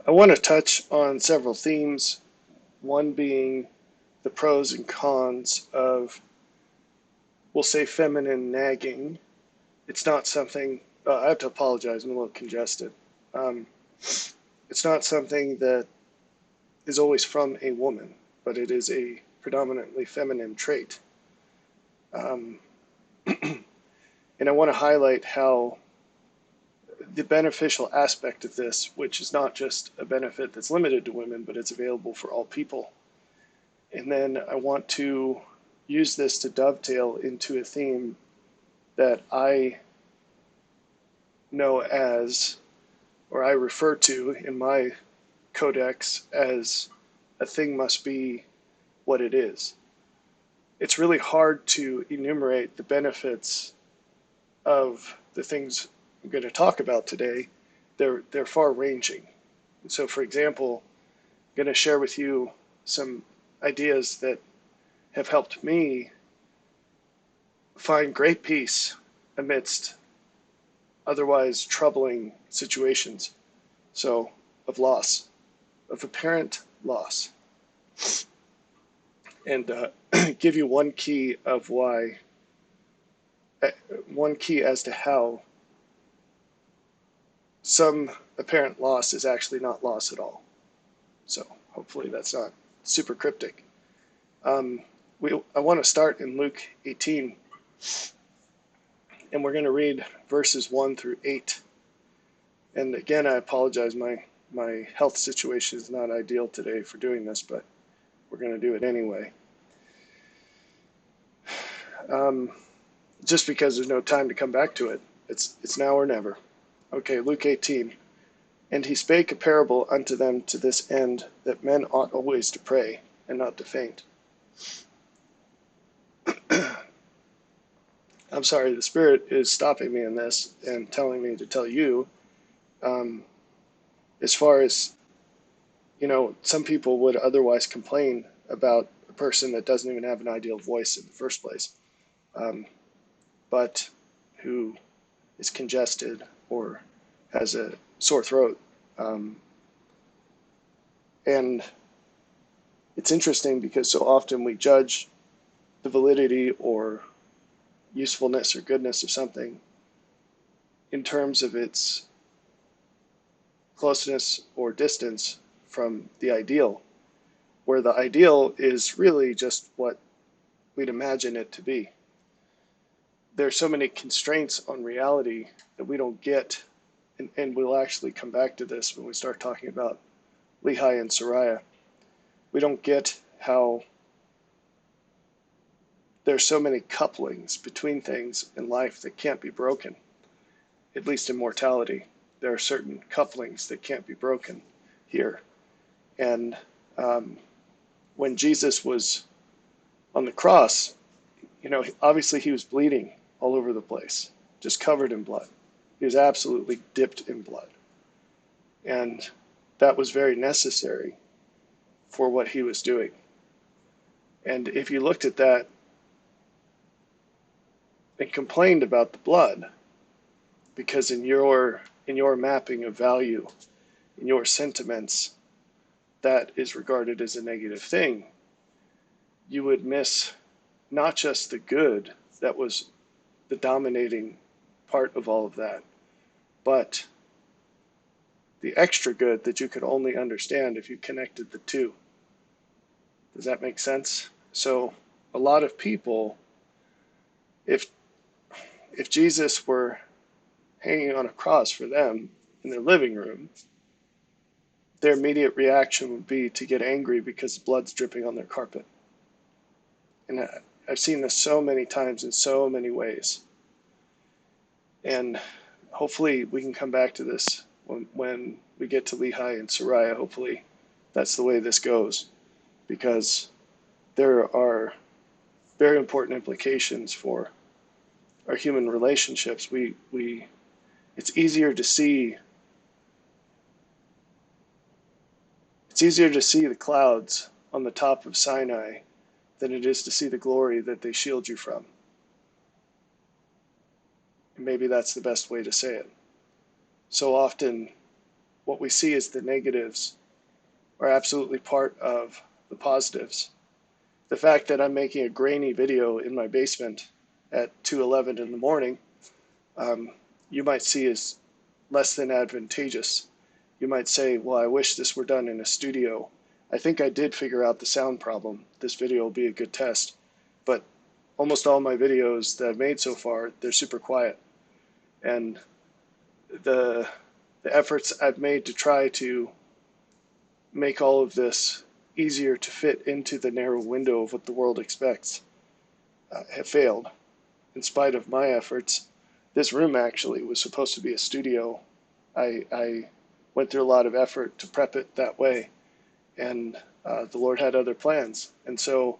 I want to touch on several themes, one being the pros and cons of, we'll say, feminine nagging. It's not something, I have to apologize, I'm a little congested. Um, it's not something that is always from a woman, but it is a predominantly feminine trait. Um, and I want to highlight how the beneficial aspect of this, which is not just a benefit that's limited to women, but it's available for all people. And then I want to use this to dovetail into a theme that I know as, or I refer to in my codex as, a thing must be what it is. It's really hard to enumerate the benefits of the things I'm going to talk about today. They're far ranging. So, for example, I'm going to share with you some ideas that have helped me find great peace amidst otherwise troubling situations. So, of loss, of apparent loss. And give you one key of why, one key as to how some apparent loss is actually not loss at all. So hopefully that's not super cryptic. I want to start in Luke 18, and we're going to read verses 1 through 8. And again, I apologize. My health situation is not ideal today for doing this, but we're going to do it anyway. Just because there's no time to come back to it. It's now or never. Okay, Luke 18. And he spake a parable unto them to this end, that men ought always to pray, and not to faint. I'm sorry, the Spirit is stopping me in this and telling me to tell you, um, as far as, some people would otherwise complain about a person that doesn't even have an ideal voice in the first place, but who is congested or has a sore throat. And it's interesting because so often we judge the validity or usefulness or goodness of something in terms of its closeness or distance from the ideal, where the ideal is really just what we'd imagine it to be. There's so many constraints on reality that we don't get, and we'll actually come back to this when we start talking about Lehi and Sariah. We don't get how there's so many couplings between things in life that can't be broken. At least in mortality, there are certain couplings that can't be broken here. And when Jesus was on the cross, obviously he was bleeding all over the place, just covered in blood. He was absolutely dipped in blood. And that was very necessary for what he was doing. And if you looked at that and complained about the blood, because in your mapping of value, in your sentiments, that is regarded as a negative thing, you would miss not just the good that was the dominating part of all of that, but the extra good that you could only understand if you connected the two. Does that make sense? So a lot of people, if Jesus were hanging on a cross for them in their living room, their immediate reaction would be to get angry because blood's dripping on their carpet. And I've seen this so many times in so many ways. And hopefully we can come back to this when we get to Lehi and Sariah. Hopefully that's the way this goes, because there are very important implications for our human relationships. It's easier to see the clouds on the top of Sinai than it is to see the glory that they shield you from. And maybe that's the best way to say it. So often what we see as the negatives are absolutely part of the positives. The fact that I'm making a grainy video in my basement at 2:11 in the morning, you might see as less than advantageous. You might say, well, I wish this were done in a studio. I think I did figure out the sound problem. This video will be a good test. But almost all my videos that I've made so far, they're super quiet. And the efforts I've made to try to make all of this easier to fit into the narrow window of what the world expects have failed. In spite of my efforts, this room actually was supposed to be a studio. I went through a lot of effort to prep it that way, and the Lord had other plans. And so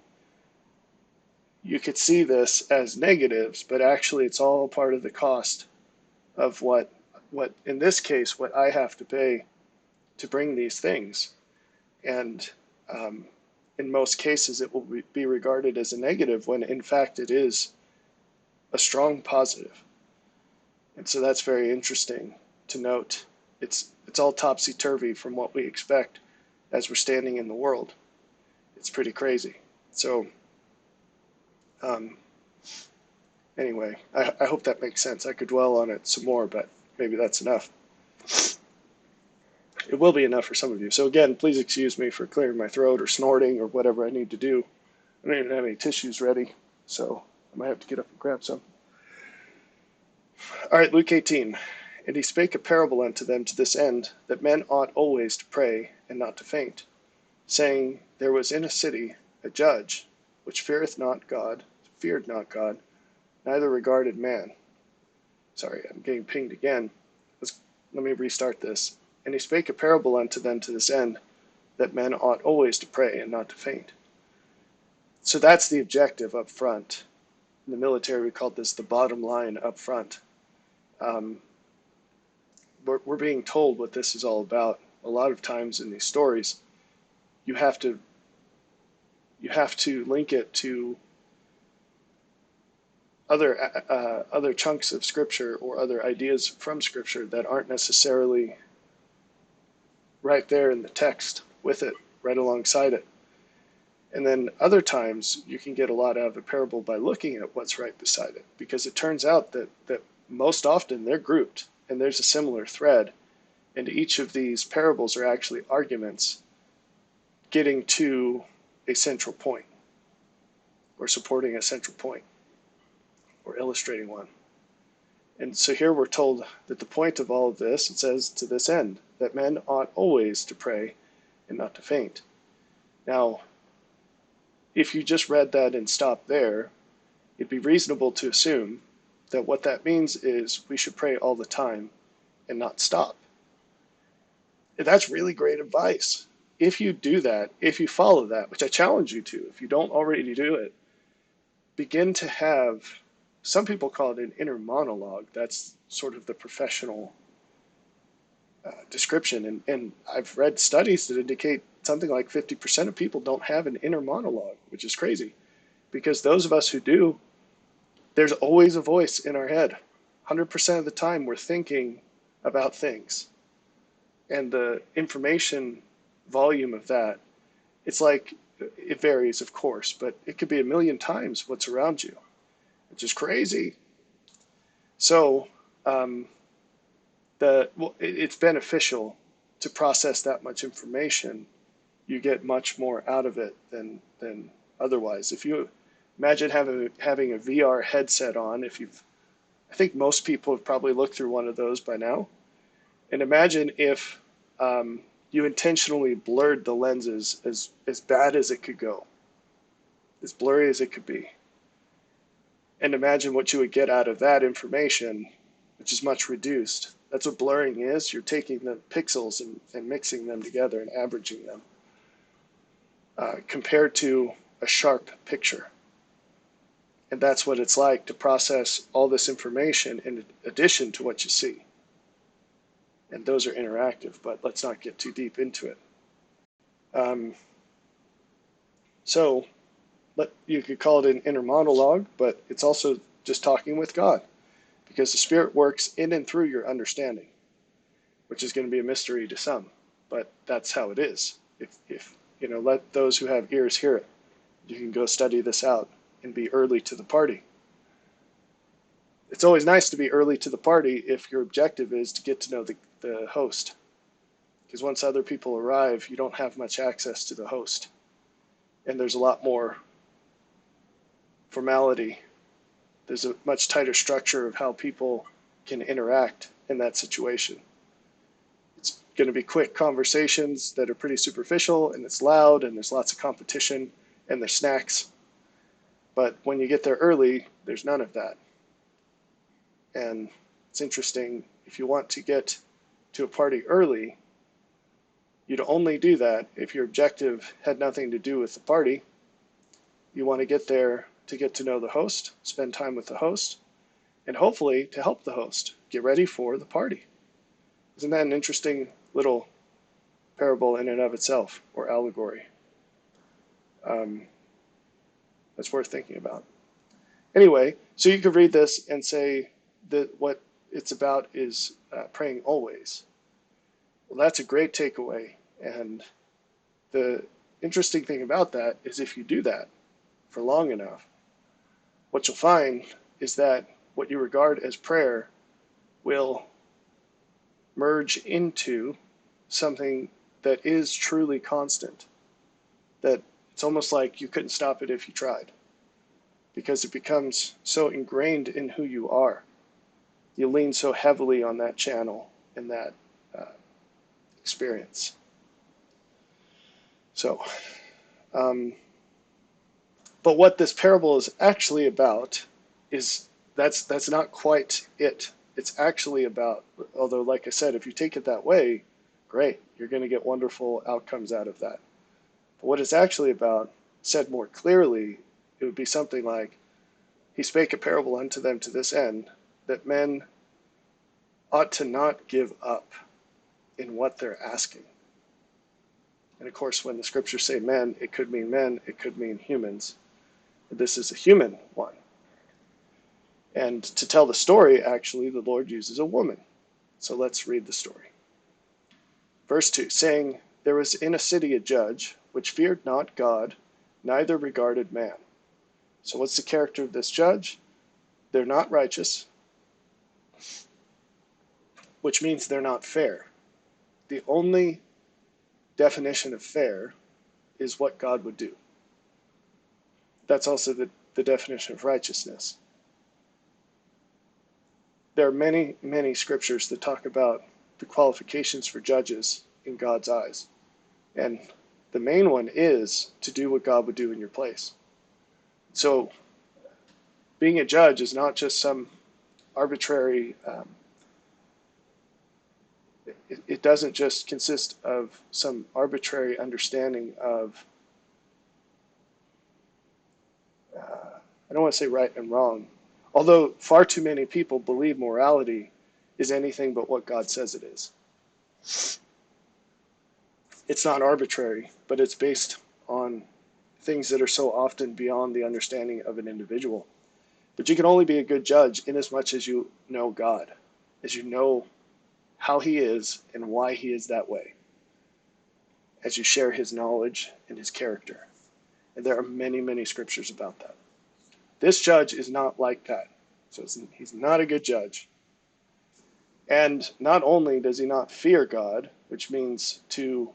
you could see this as negatives, but actually it's all part of the cost of what in this case, what I have to pay to bring these things. And in most cases, it will be regarded as a negative when in fact it is a strong positive. And so that's very interesting to note. It's all topsy-turvy from what we expect as we're standing in the world. It's pretty crazy. So anyway, I hope that makes sense. I could dwell on it some more, but maybe that's enough. It will be enough for some of you. So again, please excuse me for clearing my throat or snorting or whatever I need to do. I don't even have any tissues ready, so I might have to get up and grab some. All right, Luke 18. And he spake a parable unto them to this end, that men ought always to pray and not to faint, saying, there was in a city a judge, which feared not God, neither regarded man. Sorry, I'm getting pinged again. Let me restart this. And he spake a parable unto them to this end, that men ought always to pray and not to faint. So that's the objective up front. In the military, we call this the bottom line up front. We're being told what this is all about. A lot of times in these stories, you have to link it to other chunks of Scripture or other ideas from Scripture that aren't necessarily right there in the text with it, right alongside it. And then other times you can get a lot out of a parable by looking at what's right beside it, because it turns out that most often they're grouped and there's a similar thread, and each of these parables are actually arguments getting to a central point or supporting a central point or illustrating one. And so here we're told that the point of all of this, it says, to this end, that men ought always to pray and not to faint. Now, if you just read that and stopped there, it'd be reasonable to assume that what that means is we should pray all the time and not stop. And that's really great advice. If you do that, if you follow that, which I challenge you to, if you don't already do it, begin to have, some people call it an inner monologue. That's sort of the professional description. And I've read studies that indicate something like 50% of people don't have an inner monologue, which is crazy. Because those of us who do, there's always a voice in our head. 100% of the time we're thinking about things. And the information volume of that, it's like, it varies, of course, but it could be a million times what's around you, which is crazy. So it's beneficial to process that much information. You get much more out of it than otherwise. If you imagine having a VR headset on, I think most people have probably looked through one of those by now. And imagine if you intentionally blurred the lenses as bad as it could go, as blurry as it could be. And imagine what you would get out of that information, which is much reduced. That's what blurring is. You're taking the pixels and mixing them together and averaging them, compared to a sharp picture. And that's what it's like to process all this information in addition to what you see. And those are interactive, but let's not get too deep into it. So you could call it an inner monologue, but it's also just talking with God, because the Spirit works in and through your understanding. which is going to be a mystery to some, but that's how it is. If let those who have ears hear it. You can go study this out and be early to the party. It's always nice to be early to the party if your objective is to get to know the host. Because once other people arrive, you don't have much access to the host. And there's a lot more formality. There's a much tighter structure of how people can interact in that situation. It's going to be quick conversations that are pretty superficial, and it's loud, and there's lots of competition, and there's snacks. But when you get there early, there's none of that. And it's interesting, if you want to get to a party early, you'd only do that if your objective had nothing to do with the party. You want to get there to get to know the host, spend time with the host, and hopefully to help the host get ready for the party. Isn't that an interesting little parable in and of itself, or allegory? That's worth thinking about. Anyway, so you could read this and say that what it's about is praying always. Well, that's a great takeaway. And the interesting thing about that is if you do that for long enough, what you'll find is that what you regard as prayer will merge into something that is truly constant. That it's almost like you couldn't stop it if you tried, because it becomes so ingrained in who you are. You lean so heavily on that channel and that experience. So, but what this parable is actually about is that's not quite it. It's actually about, although like I said, if you take it that way, great, you're going to get wonderful outcomes out of that. But what it's actually about, said more clearly, it would be something like, he spake a parable unto them to this end, that men ought to not give up in what they're asking. And of course, when the scriptures say men, it could mean men, it could mean humans. This is a human one. And to tell the story, actually, the Lord uses a woman. So let's read the story. Verse 2, saying, there was in a city a judge, which feared not God, neither regarded man. So what's the character of this judge? They're not righteous, which means they're not fair. The only definition of fair is what God would do. That's also the definition of righteousness. There are many, many scriptures that talk about the qualifications for judges in God's eyes. And the main one is to do what God would do in your place. So being a judge is not just some arbitrary, it doesn't just consist of some arbitrary understanding of, I don't want to say right and wrong, although far too many people believe morality is anything but what God says it is. It's not arbitrary, but it's based on things that are so often beyond the understanding of an individual. But you can only be a good judge inasmuch as you know God, as you know how he is and why he is that way, as you share his knowledge and his character. And there are many, many scriptures about that. This judge is not like that. So he's not a good judge. And not only does he not fear God, which means to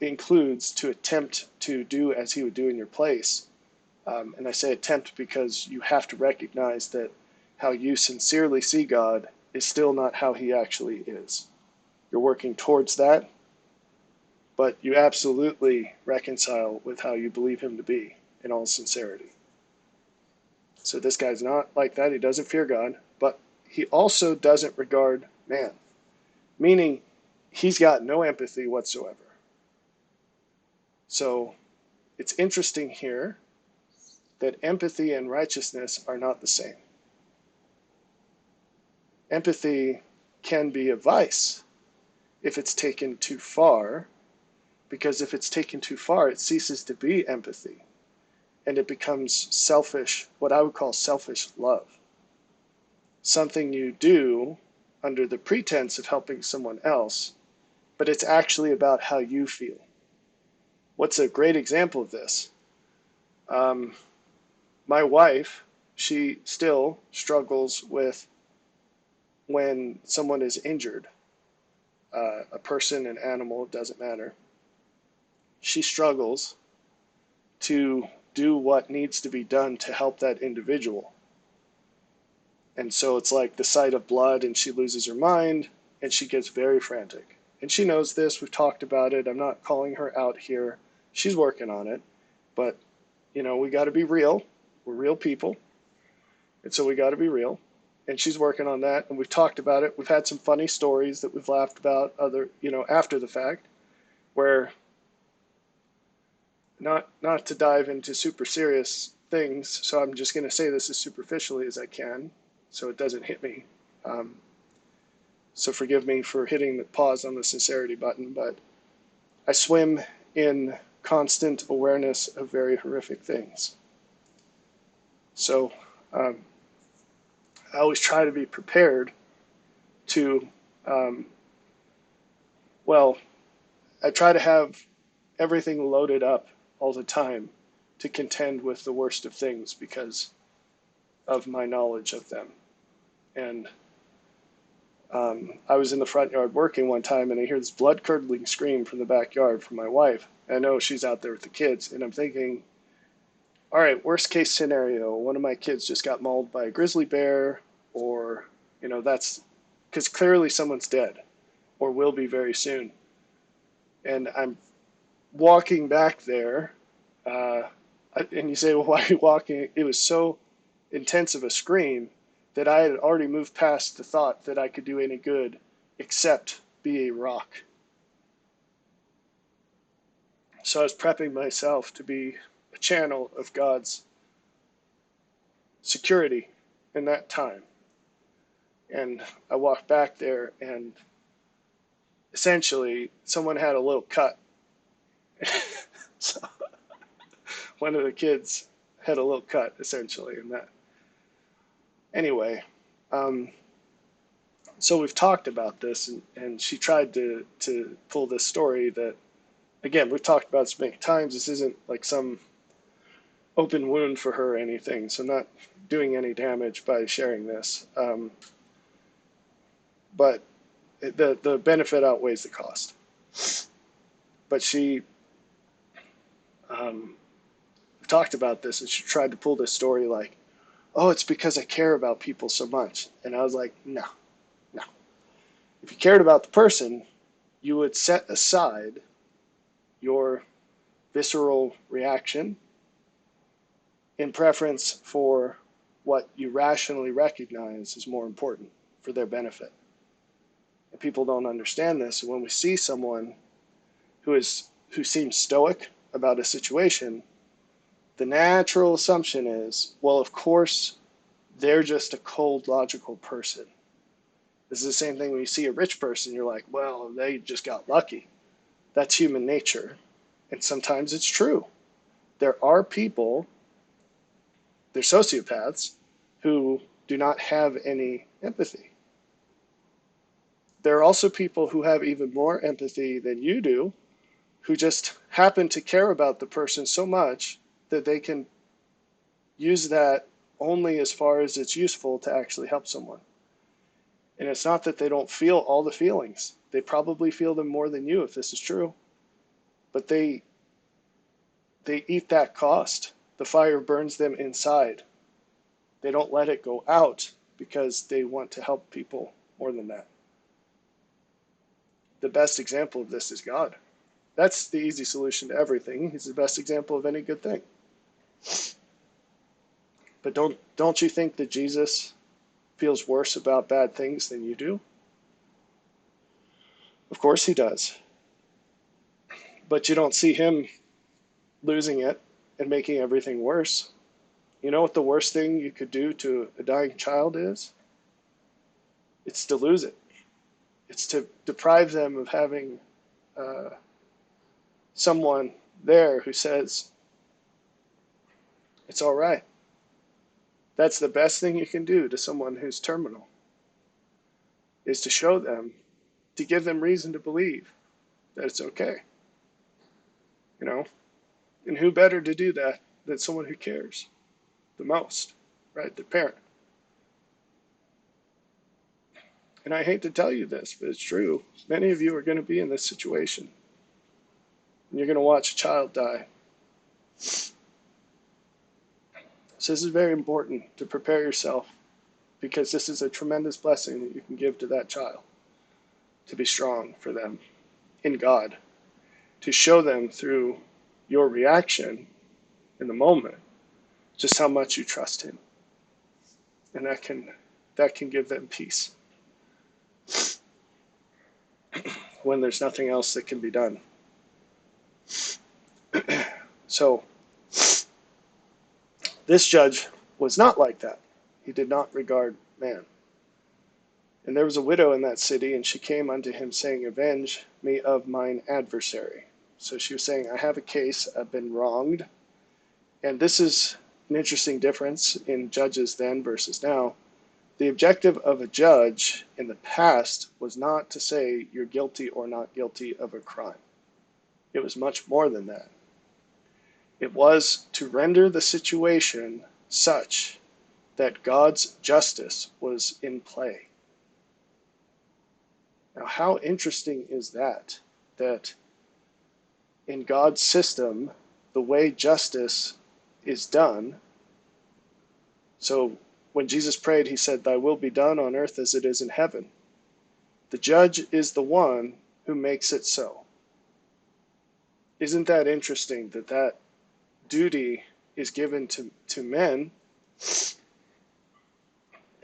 includes to attempt to do as he would do in your place. And I say attempt because you have to recognize that how you sincerely see God is still not how he actually is. You're working towards that, but you absolutely reconcile with how you believe him to be in all sincerity. So this guy's not like that. He doesn't fear God, but he also doesn't regard man, meaning he's got no empathy whatsoever. So it's interesting here that empathy and righteousness are not the same. Empathy can be a vice if it's taken too far, because if it's taken too far, it ceases to be empathy, and it becomes selfish, what I would call selfish love. Something you do under the pretense of helping someone else, but it's actually about how you feel. What's a great example of this? Um, my wife, she still struggles with when someone is injured, a person, an animal, it doesn't matter. She struggles to do what needs to be done to help that individual. And so it's like the sight of blood, and she loses her mind, and she gets very frantic. And she knows this. We've talked about it. I'm not calling her out here. She's working on it. But, we got to be real. We're real people. And so we got to be real. And she's working on that. And we've talked about it. We've had some funny stories that we've laughed about after the fact, where not to dive into super serious things. So I'm just going to say this as superficially as I can, so it doesn't hit me. So forgive me for hitting the pause on the sincerity button, but I swim in constant awareness of very horrific things. So I always try to be prepared to, I try to have everything loaded up all the time to contend with the worst of things because of my knowledge of them. And I was in the front yard working one time, and I hear this blood-curdling scream from the backyard from my wife. I know she's out there with the kids, and I'm thinking, all right, worst case scenario, one of my kids just got mauled by a grizzly bear, or, that's because clearly someone's dead or will be very soon. And I'm walking back there, and you say, well, why are you walking? It was so intense of a scream that I had already moved past the thought that I could do any good except be a rock. So I was prepping myself to be a channel of God's security in that time. And I walked back there, and essentially someone had a little cut. So one of the kids had a little cut, essentially, in that. Anyway, so we've talked about this, and she tried to pull this story that, again, we've talked about this many times. This isn't like some open wound for her or anything, so I'm not doing any damage by sharing this. But the benefit outweighs the cost. But she talked about this, and she tried to pull this story like, oh, it's because I care about people so much. And I was like, no. If you cared about the person, you would set aside your visceral reaction in preference for what you rationally recognize is more important for their benefit. And people don't understand this. And when we see someone who seems stoic about a situation, the natural assumption is, well, of course, they're just a cold, logical person. This is the same thing when you see a rich person, you're like, well, they just got lucky. That's human nature. And sometimes it's true. There are people, they're sociopaths, who do not have any empathy. There are also people who have even more empathy than you do, who just happen to care about the person so much that they can use that only as far as it's useful to actually help someone. And it's not that they don't feel all the feelings. They probably feel them more than you if this is true. But they eat that cost. The fire burns them inside. They don't let it go out because they want to help people more than that. The best example of this is God. That's the easy solution to everything. He's the best example of any good thing. But don't you think that Jesus feels worse about bad things than you do? Of course he does. But you don't see him losing it and making everything worse. You know what the worst thing you could do to a dying child is? It's to lose it. It's to deprive them of having someone there who says, it's all right. That's the best thing you can do to someone who's terminal. is to show them, to give them reason to believe that it's okay, you know? And who better to do that than someone who cares the most, right? The parent. And I hate to tell you this, but it's true. Many of you are going to be in this situation. And you're going to watch a child die. So this is very important to prepare yourself, because this is a tremendous blessing that you can give to that child, to be strong for them in God, to show them through your reaction in the moment just how much you trust him. And that can give them peace when there's nothing else that can be done. So this judge was not like that. He did not regard man. And there was a widow in that city, and she came unto him, saying, Avenge me of mine adversary. So she was saying, I have a case, I've been wronged. And this is an interesting difference in judges then versus now. The objective of a judge in the past was not to say you're guilty or not guilty of a crime. It was much more than that. It was to render the situation such that God's justice was in play. Now, how interesting is that? That in God's system, the way justice is done, so when Jesus prayed, he said, Thy will be done on earth as it is in heaven. The judge is the one who makes it so. Isn't that interesting that that duty is given to men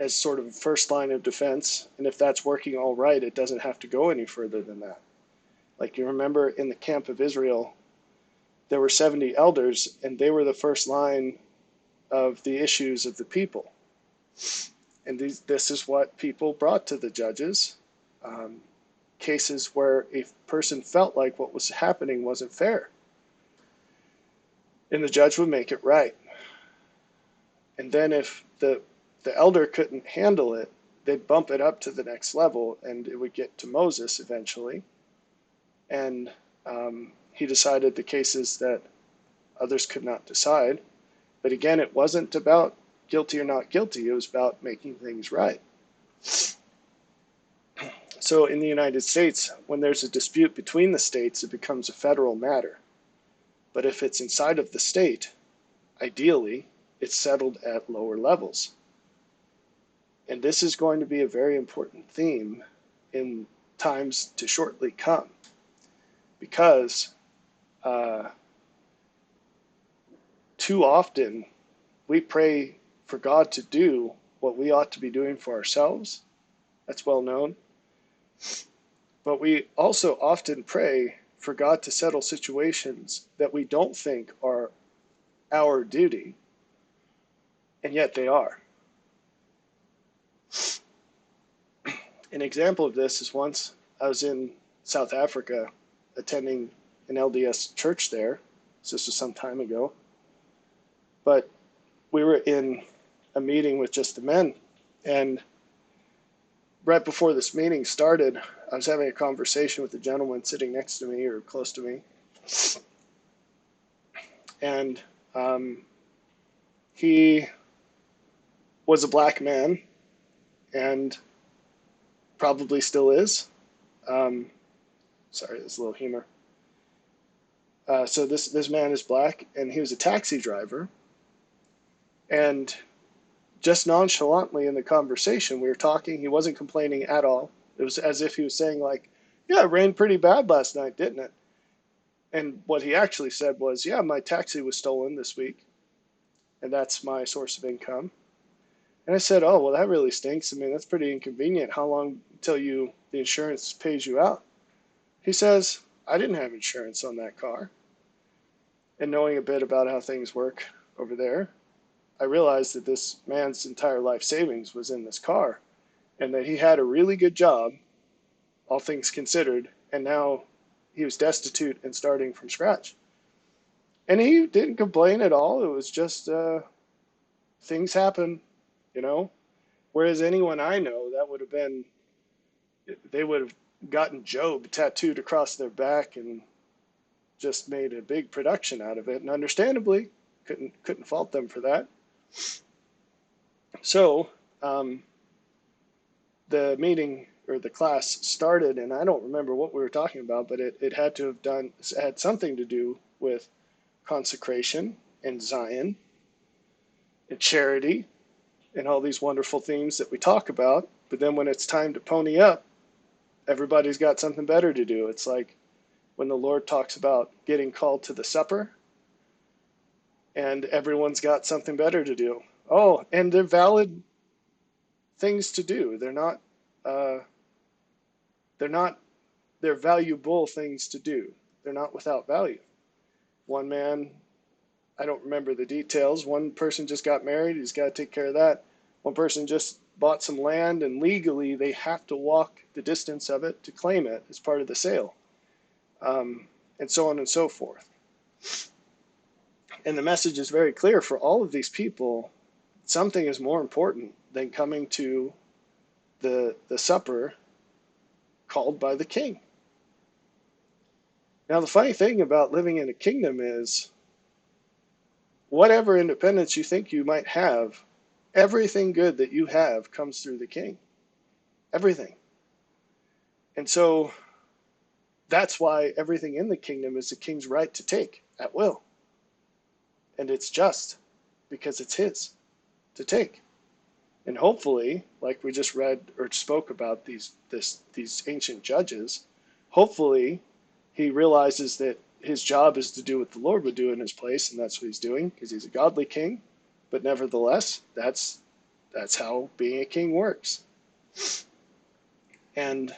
as sort of first line of defense? And if that's working all right, it doesn't have to go any further than that. Like you remember in the camp of Israel, there were 70 elders, and they were the first line of the issues of the people. And this is what people brought to the judges. Cases where a person felt like what was happening wasn't fair. And the judge would make it right. And then if the elder couldn't handle it, they'd bump it up to the next level, and it would get to Moses eventually. And he decided the cases that others could not decide. But again, it wasn't about guilty or not guilty. It was about making things right. So in the United States, when there's a dispute between the states, it becomes a federal matter. But if it's inside of the state, ideally, it's settled at lower levels. And this is going to be a very important theme in times to shortly come, because too often we pray for God to do what we ought to be doing for ourselves. That's well known. But we also often pray for God to settle situations that we don't think are our duty, and yet they are. An example of this is once I was in South Africa attending an LDS church there. So this was some time ago. But we were in a meeting with just the men, and right before this meeting started, I was having a conversation with a gentleman sitting next to me or close to me. And he was a black man, and probably still is. Sorry, there's a little humor. So this man is black, and he was a taxi driver. And just nonchalantly in the conversation, we were talking, he wasn't complaining at all. It was as if he was saying like, yeah, it rained pretty bad last night, didn't it? And what he actually said was, yeah, my taxi was stolen this week, and that's my source of income. And I said, oh, well, that really stinks. I mean, that's pretty inconvenient. How long until the insurance pays you out? He says, I didn't have insurance on that car. And knowing a bit about how things work over there, I realized that this man's entire life savings was in this car, and that he had a really good job, all things considered, and now he was destitute and starting from scratch. And he didn't complain at all. It was just things happen, you know. Whereas anyone I know, that would have been They would have gotten Job tattooed across their back and just made a big production out of it, and understandably couldn't fault them for that. So the meeting or the class started, and I don't remember what we were talking about, but it had to have had something to do with consecration and Zion and charity and all these wonderful themes that we talk about. But then when it's time to pony up, everybody's got something better to do. It's like when the Lord talks about getting called to the supper, and everyone's got something better to do. Oh, and they're valid things to do. Uh, they're not, they're valuable things to do. They're not without value. One man, I don't remember the details. One person just got married. He's got to take care of that. One person just bought some land, and legally they have to walk the distance of it to claim it as part of the sale, and so on and so forth. And the message is very clear for all of these people. Something is more important than coming to the supper called by the king. Now, the funny thing about living in a kingdom is whatever independence you think you might have, everything good that you have comes through the king. Everything. And so that's why everything in the kingdom is the king's right to take at will. And it's just because it's his to take. And hopefully, like we just read or spoke about these ancient judges, hopefully he realizes that his job is to do what the Lord would do in his place, and that's what he's doing because he's a godly king. But nevertheless, that's how being a king works. And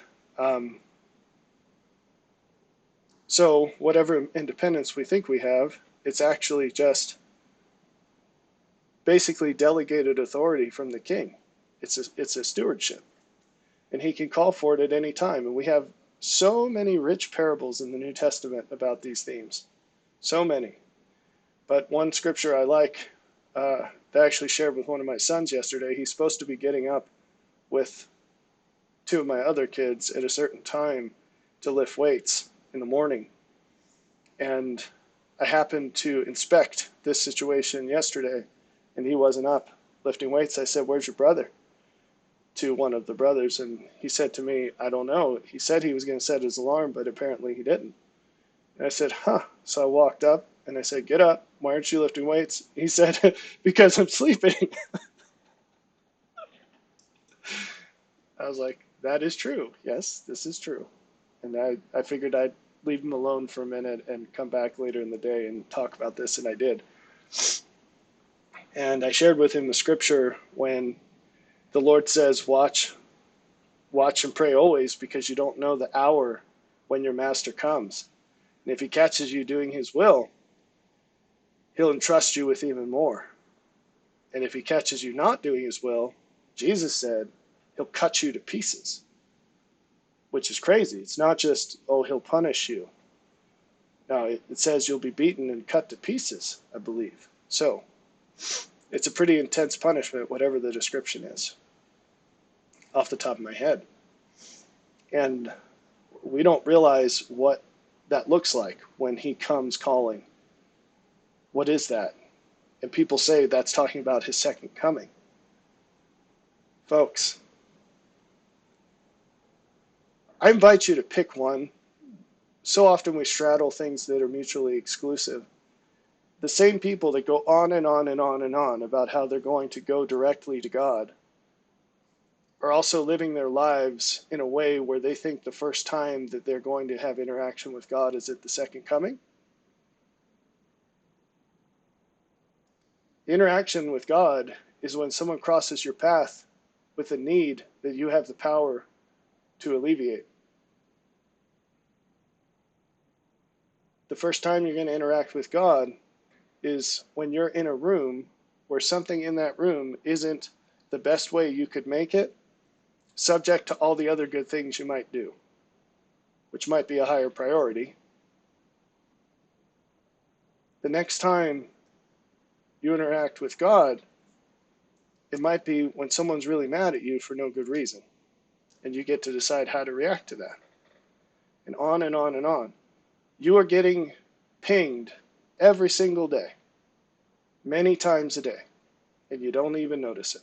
so whatever independence we think we have, it's actually just basically delegated authority from the king. It's a stewardship, and he can call for it at any time. And we have so many rich parables in the New Testament about these themes, so many. But one scripture I like, that I actually shared with one of my sons yesterday. He's supposed to be getting up with two of my other kids at a certain time to lift weights in the morning, and I happened to inspect this situation yesterday, and he wasn't up lifting weights. I said, "Where's your brother?" to one of the brothers, and he said to me, "I don't know. He said he was going to set his alarm, but apparently he didn't." And I said, "Huh." So I walked up and I said, "Get up. Why aren't you lifting weights?" He said, "Because I'm sleeping." I was like, that is true. Yes, this is true. And I figured I'd leave him alone for a minute and come back later in the day and talk about this, and I did. And I shared with him the scripture when the Lord says, watch and pray always, because you don't know the hour when your master comes. And if he catches you doing his will, he'll entrust you with even more. And if he catches you not doing his will, Jesus said, he'll cut you to pieces, which is crazy. It's not just, oh, he'll punish you. No, it says you'll be beaten and cut to pieces, I believe. So it's a pretty intense punishment, whatever the description is, off the top of my head. And we don't realize what that looks like when he comes calling. What is that? And people say that's talking about his second coming. Folks, I invite you to pick one. So often we straddle things that are mutually exclusive. The same people that go on and on and on and on about how they're going to go directly to God are also living their lives in a way where they think the first time that they're going to have interaction with God is at the second coming. The interaction with God is when someone crosses your path with a need that you have the power to alleviate. The first time you're going to interact with God is when you're in a room where something in that room isn't the best way you could make it, subject to all the other good things you might do, which might be a higher priority. The next time you interact with God, it might be when someone's really mad at you for no good reason. and you get to decide how to react to that. And on and on and on. You are getting pinged every single day, many times a day, and you don't even notice it.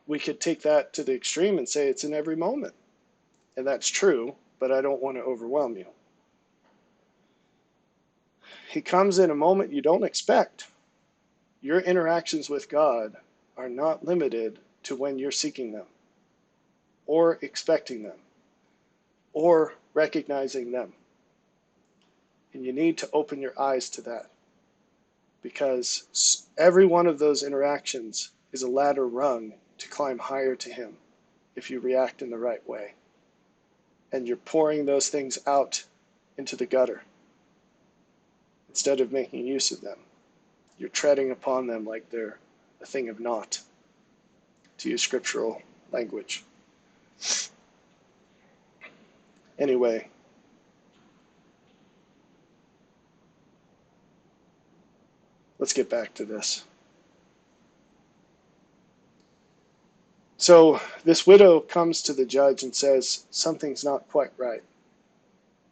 We could take that to the extreme and say it's in every moment. And that's true, but I don't want to overwhelm you. He comes in a moment you don't expect. Your interactions with God are not limited to when you're seeking them, or expecting them, or recognizing them. And you need to open your eyes to that, because every one of those interactions is a ladder rung to climb higher to Him if you react in the right way. And you're pouring those things out into the gutter instead of making use of them. You're treading upon them like they're a thing of naught, to use scriptural language. Anyway, let's get back to this. So this widow comes to the judge and says, something's not quite right.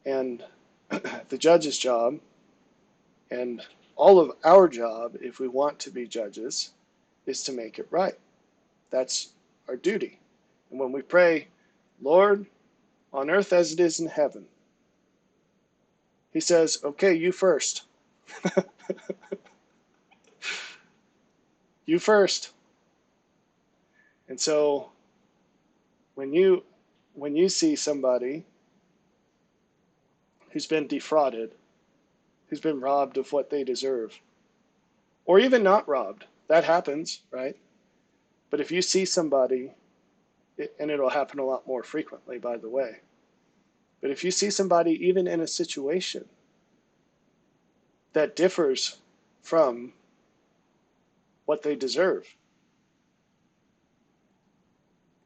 And the judge's job, and all of our job, if we want to be judges, is to make it right. That's our duty. And when we pray, Lord, on earth as it is in heaven, He says, okay, you first. You first. And so when you see somebody who's been defrauded, who's been robbed of what they deserve, or even not robbed, that happens, right? But if you see somebody, and it'll happen a lot more frequently, by the way, but if you see somebody even in a situation that differs from what they deserve,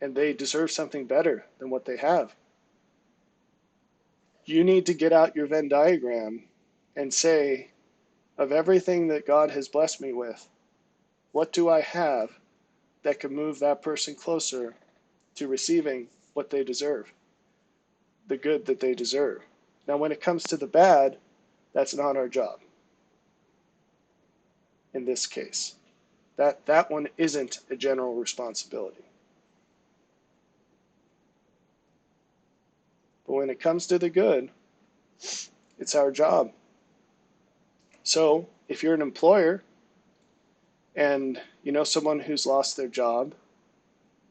and they deserve something better than what they have, you need to get out your Venn diagram and say, of everything that God has blessed me with, what do I have that can move that person closer to receiving what they deserve, the good that they deserve? Now, when it comes to the bad, that's not our job in this case. That one isn't a general responsibility. But when it comes to the good, it's our job. So if you're an employer and you know someone who's lost their job,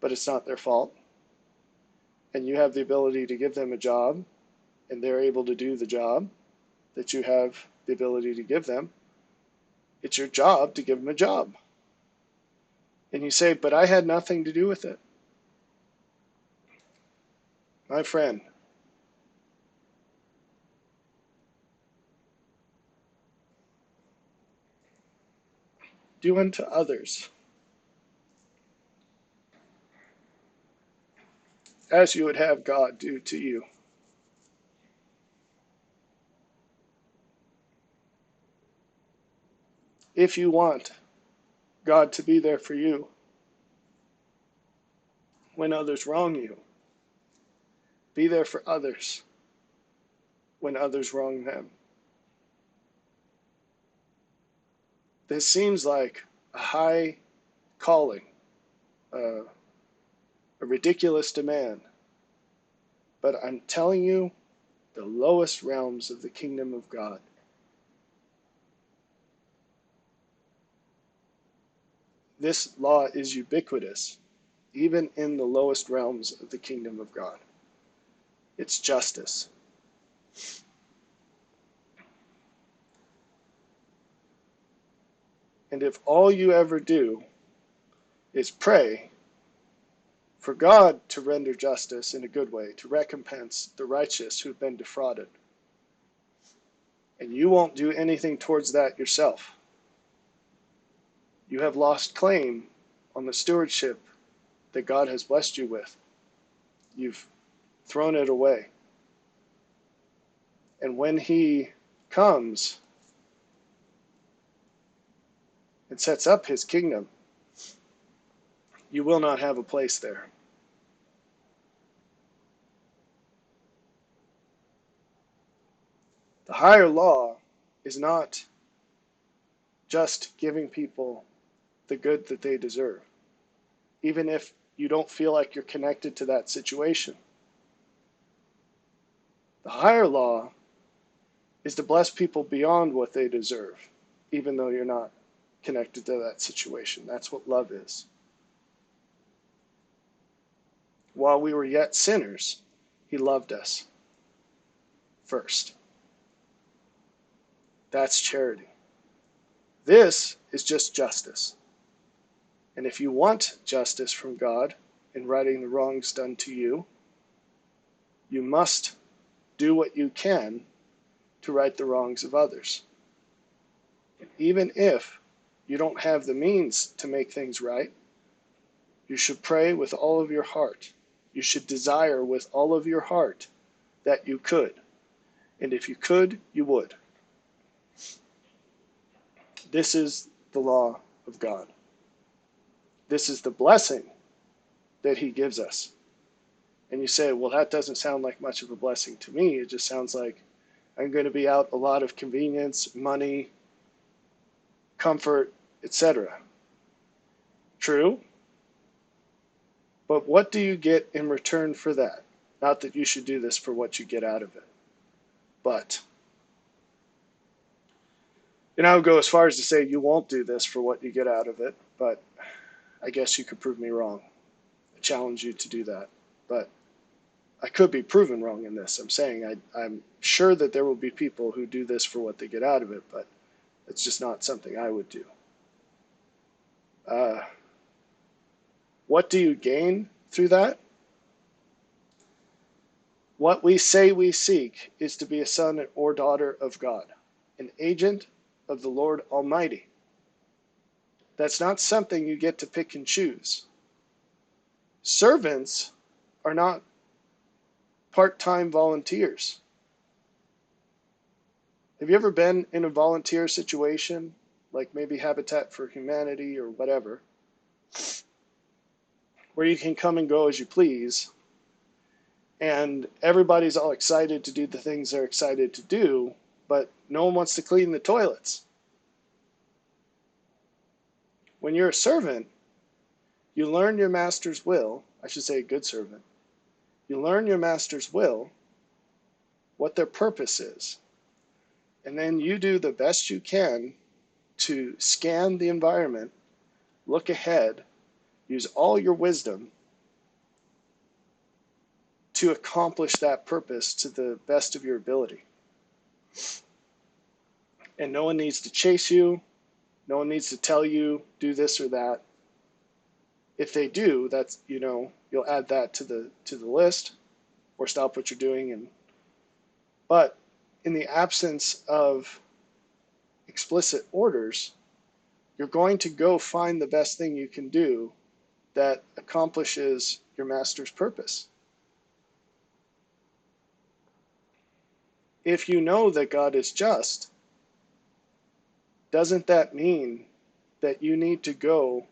but it's not their fault, and you have the ability to give them a job, and they're able to do the job that you have the ability to give them, it's your job to give them a job. And you say, but I had nothing to do with it. My friend, do unto others as you would have God do to you. If you want God to be there for you when others wrong you, be there for others when others wrong them. This seems like a high calling, a ridiculous demand. But I'm telling you, the lowest realms of the kingdom of God. This law is ubiquitous, even in the lowest realms of the kingdom of God. It's justice. And if all you ever do is pray for God to render justice in a good way, to recompense the righteous who've been defrauded, and you won't do anything towards that yourself, you have lost claim on the stewardship that God has blessed you with. You've thrown it away. And when He comes and sets up His kingdom, you will not have a place there. The higher law is not just giving people the good that they deserve, even if you don't feel like you're connected to that situation. The higher law is to bless people beyond what they deserve, even though you're not connected to that situation. That's what love is. While we were yet sinners, he loved us first. That's charity. This is just justice. And if you want justice from God in righting the wrongs done to you, you must do what you can to right the wrongs of others. Even if you don't have the means to make things right, you should pray with all of your heart. You should desire with all of your heart that you could. And if you could, you would. This is the law of God. This is the blessing that he gives us. And you say, well, that doesn't sound like much of a blessing to me. It just sounds like I'm going to be out a lot of convenience, money, comfort, etc. True. But what do you get in return for that? Not that you should do this for what you get out of it. But, and I would go as far as to say you won't do this for what you get out of it, but I guess you could prove me wrong. I challenge you to do that. But I could be proven wrong in this. I'm saying I'm sure that there will be people who do this for what they get out of it, but it's just not something I would do. What do you gain through that? What we say we seek is to be a son or daughter of God, an agent of the Lord Almighty. That's not something you get to pick and choose. Servants are not part-time volunteers. Have you ever been in a volunteer situation, like maybe Habitat for Humanity or whatever, where you can come and go as you please, and everybody's all excited to do the things they're excited to do, but no one wants to clean the toilets? When you're a servant, you learn your master's will. I should say a good servant. You learn your master's will, what their purpose is, and then you do the best you can to scan the environment, look ahead, use all your wisdom to accomplish that purpose to the best of your ability. And no one needs to chase you. No one needs to tell you, do this or that. If they do, that's, you'll add that to the list or stop what you're doing. But in the absence of explicit orders, you're going to go find the best thing you can do that accomplishes your master's purpose. If you know that God is just, doesn't that mean that you need to go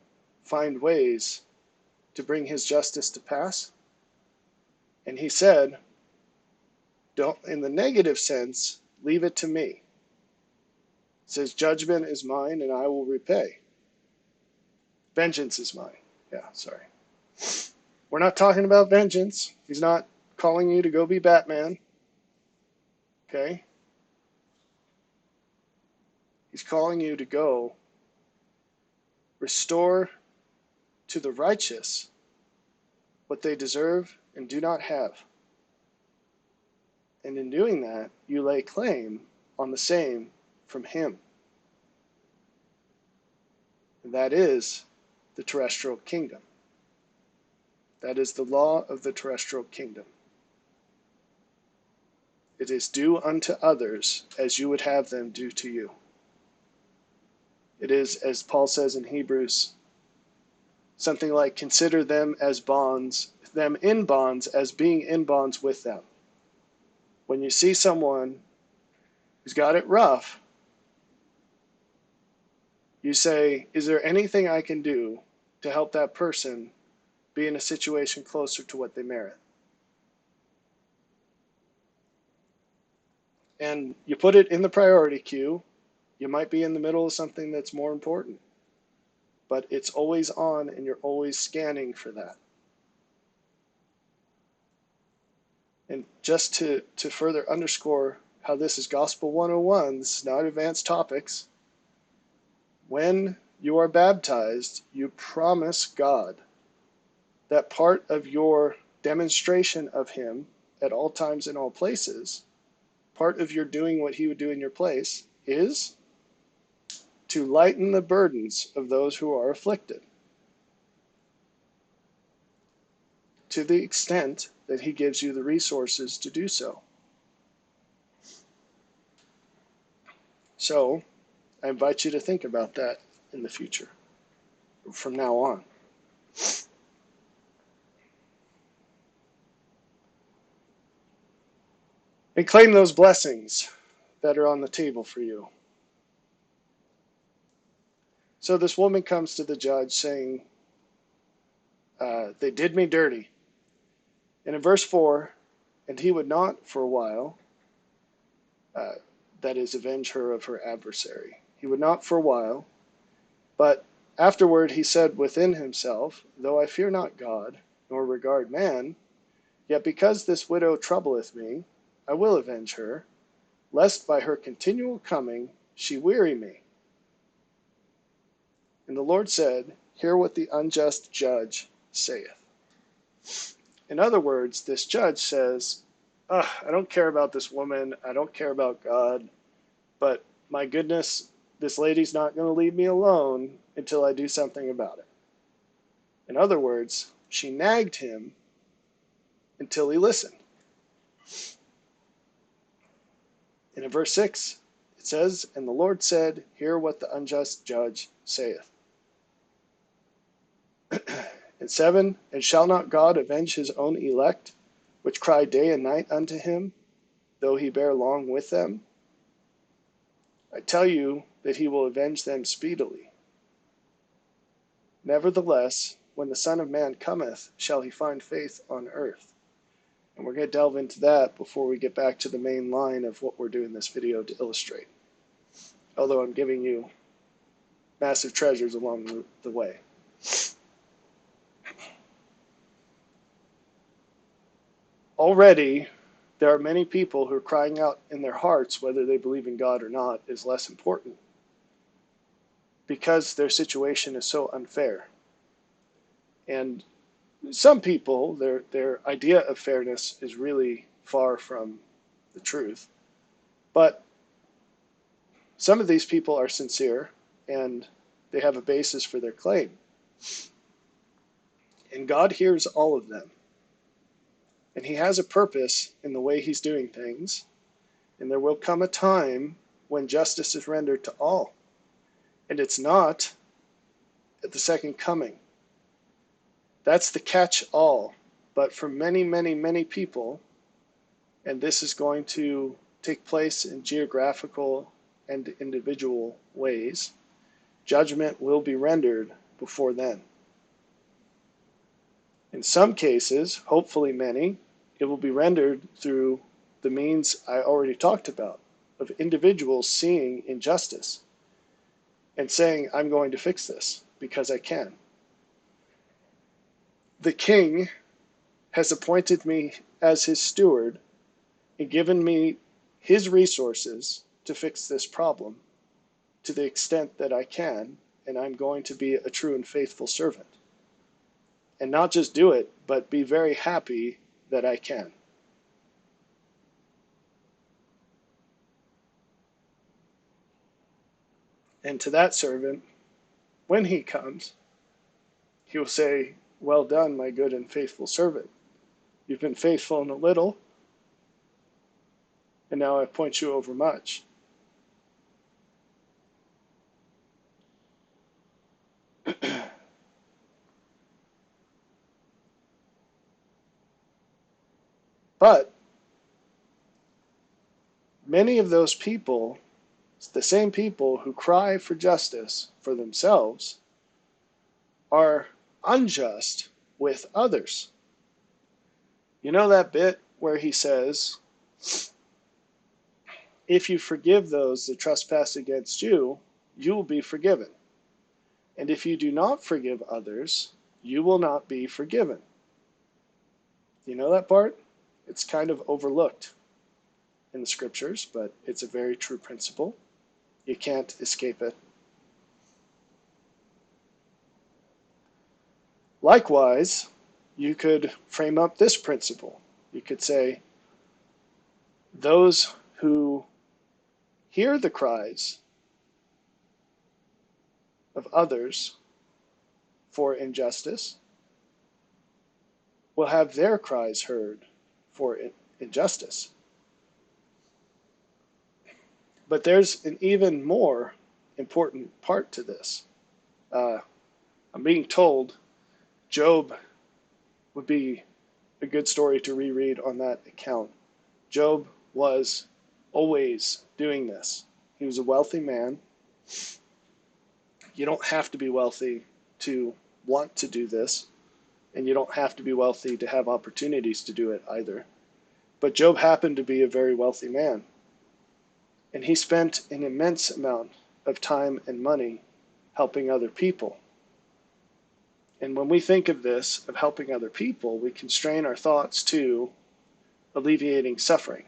find ways to bring his justice to pass? And he said, don't, in the negative sense, leave it to me. It says, judgment is mine and I will repay. Vengeance is mine. Yeah, sorry. We're not talking about vengeance. He's not calling you to go be Batman. Okay? He's calling you to go restore to the righteous what they deserve and do not have. And in doing that, you lay claim on the same from him. And that is the terrestrial kingdom. That is the law of the terrestrial kingdom. It is do unto others as you would have them do to you. It is, as Paul says in Hebrews, something like consider them as bonds, them in bonds as being in bonds with them. When you see someone who's got it rough, you say, is there anything I can do to help that person be in a situation closer to what they merit. And you put it in the priority queue, you might be in the middle of something that's more important, but it's always on and you're always scanning for that. And just to further underscore how this is Gospel 101s, not advanced topics, when you are baptized, you promise God that part of your demonstration of Him at all times and all places, part of your doing what He would do in your place, is to lighten the burdens of those who are afflicted, to the extent that He gives you the resources to do so. So, I invite you to think about that in the future, from now on. And claim those blessings that are on the table for you. So this woman comes to the judge saying, they did me dirty. And in verse 4, and he would not for a while, that is, avenge her of her adversary. He would not for a while, but afterward he said within himself, though I fear not God, nor regard man, yet because this widow troubleth me, I will avenge her, lest by her continual coming she weary me. And the Lord said, hear what the unjust judge saith. In other words, this judge says, I don't care about this woman, I don't care about God, but my goodness, this lady's not going to leave me alone until I do something about it. In other words, she nagged him until he listened. And in verse 6, it says, and the Lord said, hear what the unjust judge saith. And 7, and shall not God avenge his own elect, which cry day and night unto him, though he bear long with them? I tell you that he will avenge them speedily. Nevertheless, when the Son of Man cometh, shall he find faith on earth? And we're going to delve into that before we get back to the main line of what we're doing this video to illustrate. Although I'm giving you massive treasures along the way. Already, there are many people who are crying out in their hearts whether they believe in God or not is less important, because their situation is so unfair. And some people, their idea of fairness is really far from the truth. But some of these people are sincere and they have a basis for their claim. And God hears all of them. And He has a purpose in the way He's doing things. And there will come a time when justice is rendered to all. And it's not at the second coming. That's the catch-all. But for many, many, many people, and this is going to take place in geographical and individual ways, judgment will be rendered before then. In some cases, hopefully many, it will be rendered through the means I already talked about, of individuals seeing injustice and saying, I'm going to fix this because I can. The king has appointed me as his steward and given me his resources to fix this problem to the extent that I can, and I'm going to be a true and faithful servant. And not just do it, but be very happy that I can. And to that servant, when he comes, he will say, well done, my good and faithful servant. You've been faithful in a little, and now I appoint you over much. But many of those people, the same people who cry for justice for themselves, are unjust with others. You know that bit where he says, if you forgive those that trespass against you, you will be forgiven. And if you do not forgive others, you will not be forgiven. You know that part? It's kind of overlooked in the scriptures, but it's a very true principle. You can't escape it. Likewise, you could frame up this principle. You could say, those who hear the cries of others for injustice will have their cries heard for injustice. But there's an even more important part to this. I'm being told Job would be a good story to reread on that account. Job was always doing this. He was a wealthy man. You don't have to be wealthy to want to do this, and you don't have to be wealthy to have opportunities to do it either. But Job happened to be a very wealthy man, and he spent an immense amount of time and money helping other people. And when we think of this, of helping other people, we constrain our thoughts to alleviating suffering.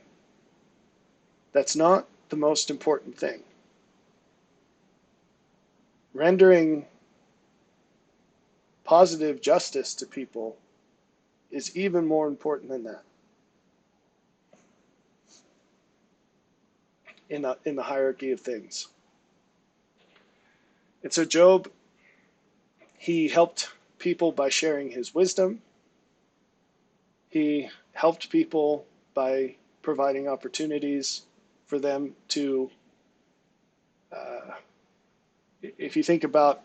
That's not the most important thing. Rendering positive justice to people is even more important than that in the hierarchy of things. And so Job, he helped people by sharing his wisdom. He helped people by providing opportunities for them to, if you think about,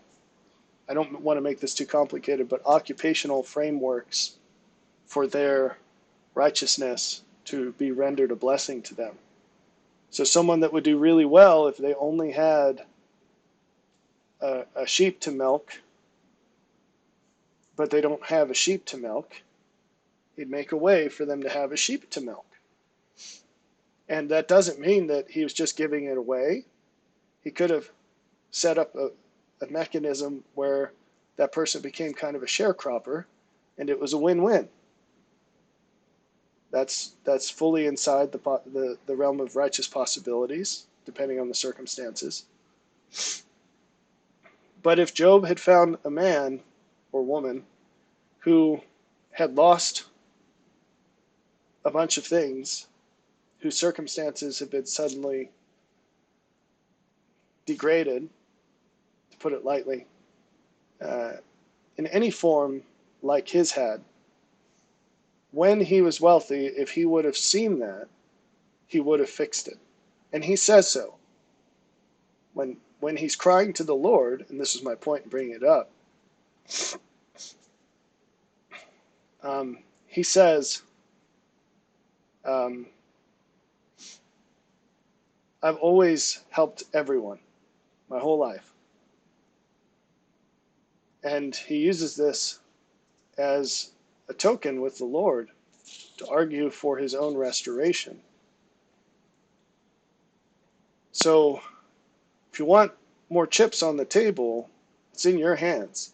I don't want to make this too complicated, but occupational frameworks for their righteousness to be rendered a blessing to them. So someone that would do really well if they only had a sheep to milk, but they don't have a sheep to milk, he'd make a way for them to have a sheep to milk. And that doesn't mean that he was just giving it away. He could have set up a mechanism where that person became kind of a sharecropper, and it was a win-win. That's fully inside the realm of righteous possibilities, depending on the circumstances. But if Job had found a man or woman who had lost a bunch of things, whose circumstances have been suddenly degraded, to put it lightly, in any form like his had, when he was wealthy, if he would have seen that, he would have fixed it. And he says so. When he's crying to the Lord, and this is my point in bringing it up, he says, I've always helped everyone my whole life. And he uses this as a token with the Lord to argue for his own restoration. So if you want more chips on the table, it's in your hands.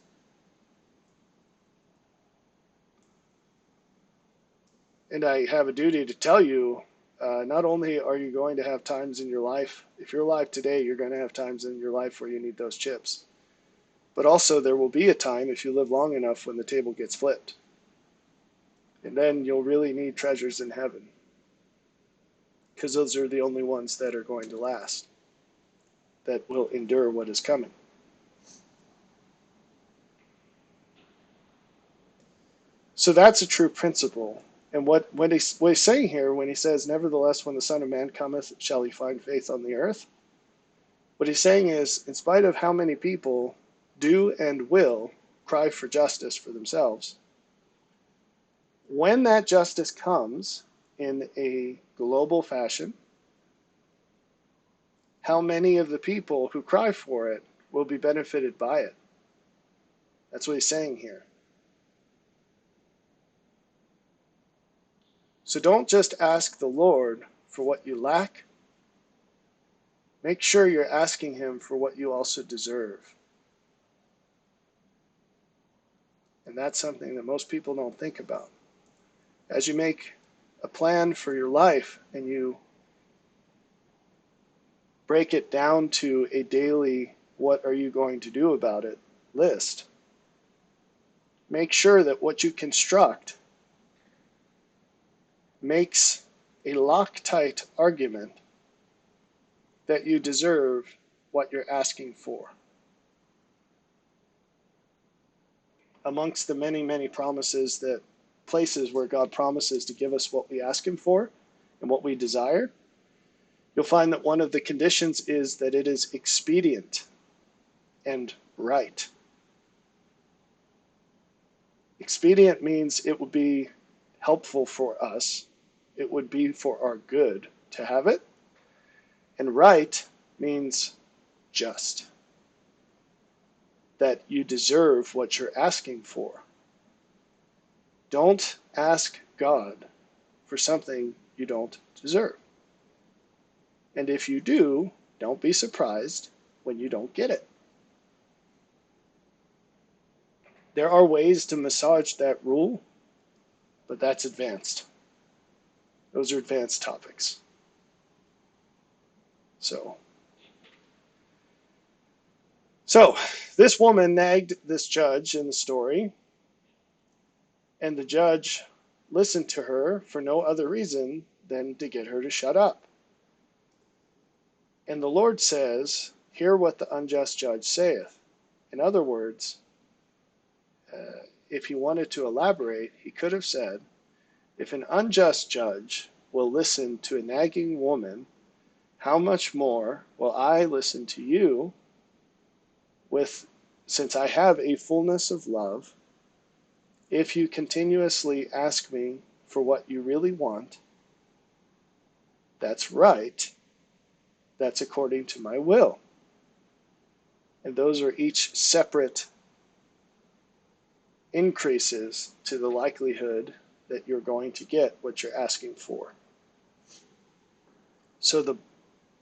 And I have a duty to tell you, not only are you going to have times in your life, if you're alive today, you're going to have times in your life where you need those chips. But also there will be a time, if you live long enough, when the table gets flipped. And then you'll really need treasures in heaven, because those are the only ones that are going to last, that will endure what is coming. So that's a true principle. And what he's saying here, when he says, nevertheless, when the Son of Man cometh, shall he find faith on the earth? What he's saying is, in spite of how many people do and will cry for justice for themselves, when that justice comes in a global fashion, how many of the people who cry for it will be benefited by it? That's what he's saying here. So don't just ask the Lord for what you lack. Make sure you're asking him for what you also deserve. And that's something that most people don't think about. As you make a plan for your life and you break it down to a daily, what are you going to do about it list, make sure that what you construct makes a Loctite argument that you deserve what you're asking for. Amongst the many, many promises that places where God promises to give us what we ask him for and what we desire, you'll find that one of the conditions is that it is expedient and right. Expedient means it would be helpful for us. It would be for our good to have it. And right means just. That you deserve what you're asking for. Don't ask God for something you don't deserve. And if you do, don't be surprised when you don't get it. There are ways to massage that rule, but that's advanced. Those are advanced topics. So this woman nagged this judge in the story, and the judge listened to her for no other reason than to get her to shut up. And the Lord says, hear what the unjust judge saith. In other words, if he wanted to elaborate, he could have said, if an unjust judge will listen to a nagging woman, how much more will I listen to you since I have a fullness of love, if you continuously ask me for what you really want, that's right. That's according to my will. And those are each separate increases to the likelihood that you're going to get what you're asking for. So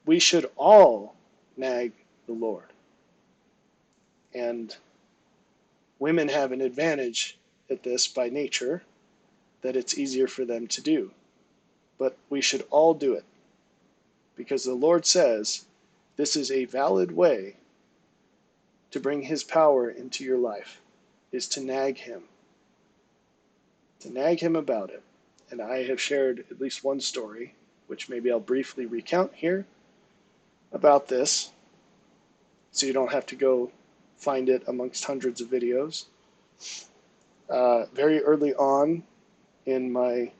we should all nag the Lord. And women have an advantage at this by nature, that it's easier for them to do. But we should all do it. Because the Lord says this is a valid way to bring his power into your life, is to nag him. To nag him about it. And I have shared at least one story, which maybe I'll briefly recount here, about this, so you don't have to go find it amongst hundreds of videos. Very early on in my,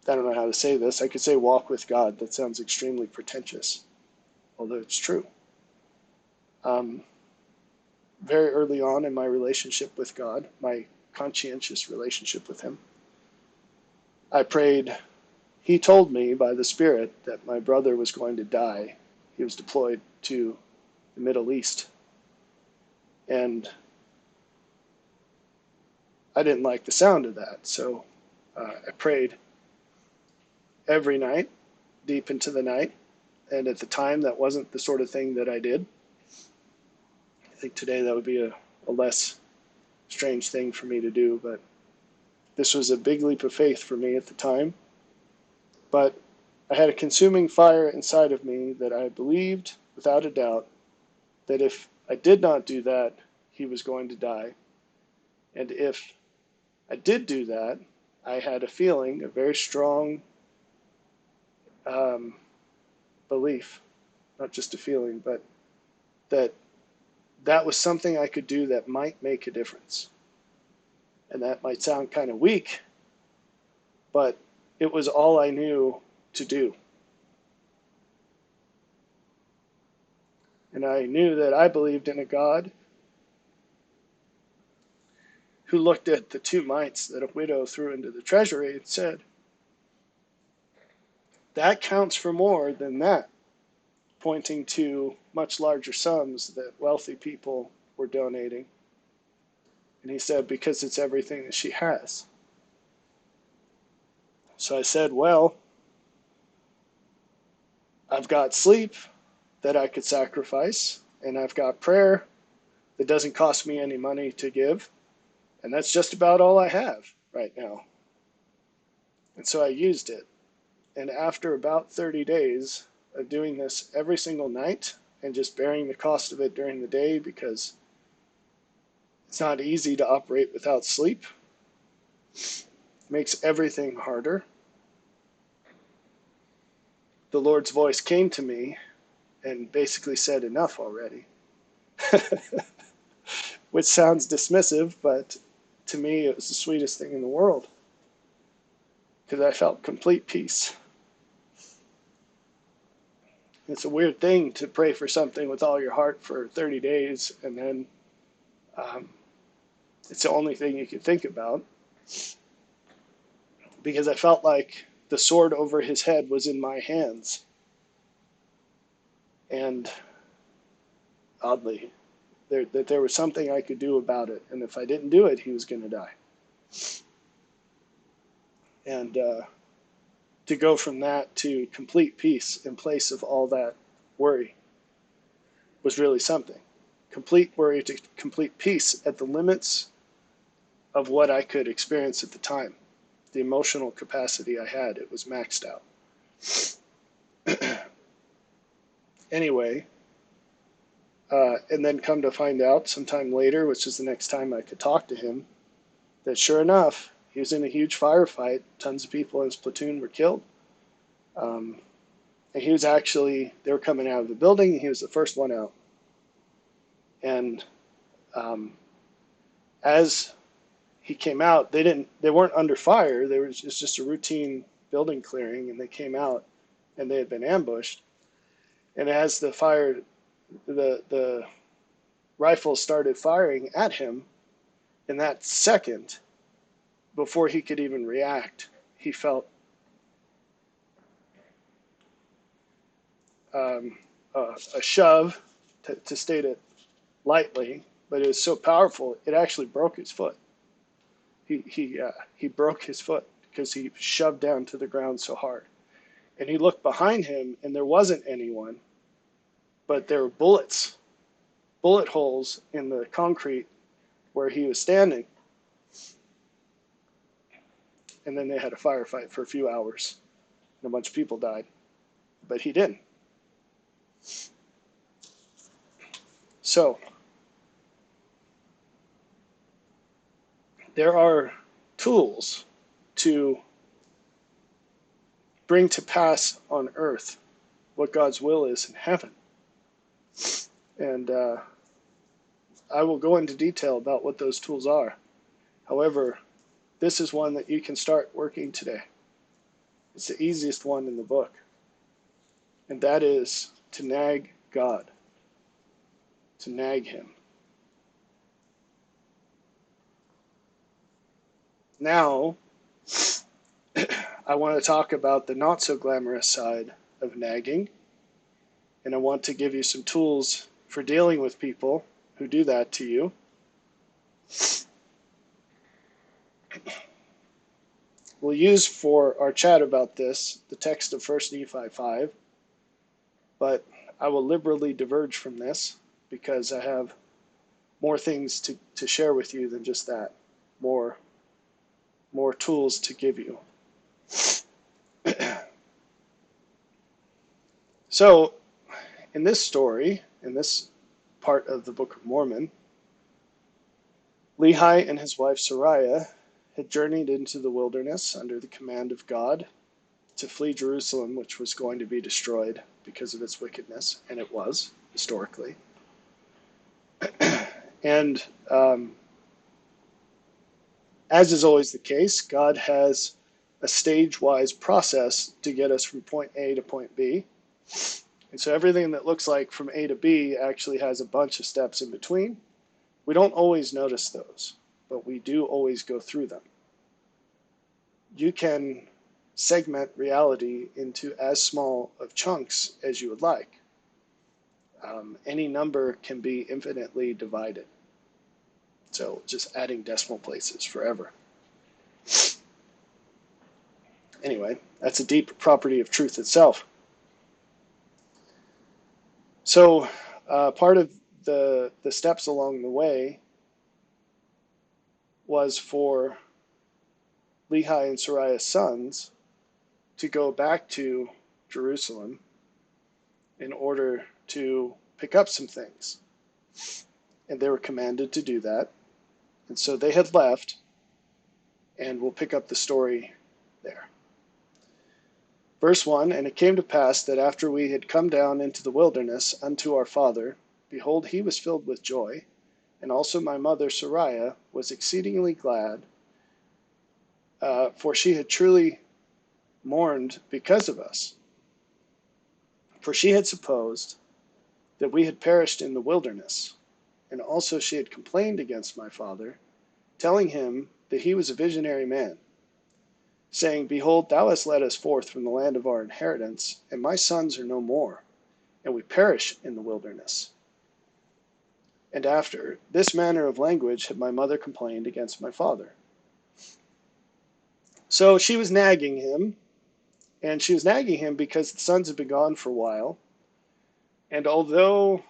I don't know how to say this, I could say walk with God. That sounds extremely pretentious, although it's true. Very early on in my relationship with God, my conscientious relationship with him, I prayed. He told me by the Spirit that my brother was going to die. He was deployed to the Middle East. And I didn't like the sound of that, so I prayed every night, deep into the night. And at the time, that wasn't the sort of thing that I did. I think today that would be a less strange thing for me to do, but this was a big leap of faith for me at the time. But I had a consuming fire inside of me that I believed, without a doubt, that if I did not do that, he was going to die. And if I did do that, I had a feeling, a very strong belief, not just a feeling, but that was something I could do that might make a difference. And that might sound kind of weak, but it was all I knew to do. And I knew that I believed in a God who looked at the 2 mites that a widow threw into the treasury and said, that counts for more than that, pointing to much larger sums that wealthy people were donating. And he said, because it's everything that she has. So I said, well, I've got sleep that I could sacrifice, and I've got prayer that doesn't cost me any money to give, and that's just about all I have right now. And so I used it. And after about 30 days of doing this every single night and just bearing the cost of it during the day, because it's not easy to operate without sleep, it makes everything harder. The Lord's voice came to me and basically said, enough already. Which sounds dismissive, but to me it was the sweetest thing in the world, because I felt complete peace. It's a weird thing to pray for something with all your heart for 30 days, and then it's the only thing you can think about, because I felt like the sword over his head was in my hands. And oddly, that there was something I could do about it, and if I didn't do it, he was going to die. And to go from that to complete peace in place of all that worry was really something. Complete worry to complete peace at the limits of what I could experience at the time. The emotional capacity I had, it was maxed out. Anyway, and then come to find out sometime later, which is the next time I could talk to him, that sure enough, he was in a huge firefight. Tons of people in his platoon were killed. And he was actually, they were coming out of the building, and he was the first one out. And as he came out, they weren't under fire. It was just a routine building clearing, and they came out, and they had been ambushed. And as the rifles started firing at him, in that second, before he could even react, he felt a shove, to state it lightly, but it was so powerful, it actually broke his foot. He broke his foot because he shoved down to the ground so hard. And he looked behind him, and there wasn't anyone, but there were bullet holes in the concrete where he was standing. And then they had a firefight for a few hours, and a bunch of people died, but he didn't. So there are tools to bring to pass on earth what God's will is in heaven. And I will go into detail about what those tools are. However, this is one that you can start working today. It's the easiest one in the book. And that is to nag God, to nag him. Now, I want to talk about the not so glamorous side of nagging. And I want to give you some tools for dealing with people who do that to you. We'll use for our chat about this the text of 1 Nephi 5, but I will liberally diverge from this because I have more things to share with you than just that, more tools to give you. So, in this story, in this part of the Book of Mormon, Lehi and his wife Sariah had journeyed into the wilderness under the command of God to flee Jerusalem, which was going to be destroyed because of its wickedness, and it was, historically. And as is always the case, God has a stage-wise process to get us from point A to point B. And so everything that looks like from A to B actually has a bunch of steps in between. We don't always notice those, but we do always go through them. You can segment reality into as small of chunks as you would like. Any number can be infinitely divided. So just adding decimal places forever. Anyway, that's a deep property of truth itself. So part of the steps along the way was for Lehi and Sariah's sons to go back to Jerusalem in order to pick up some things. And they were commanded to do that. And so they had left, and we'll pick up the story there. Verse 1, And it came to pass that after we had come down into the wilderness unto our father, behold, he was filled with joy, and also my mother Sariah was exceedingly glad, for she had truly mourned because of us. For she had supposed that we had perished in the wilderness, and also she had complained against my father, telling him that he was a visionary man, saying, Behold, thou hast led us forth from the land of our inheritance, and my sons are no more, and we perish in the wilderness. And after this manner of language had my mother complained against my father. So she was nagging him, and she was nagging him because the sons had been gone for a while. And although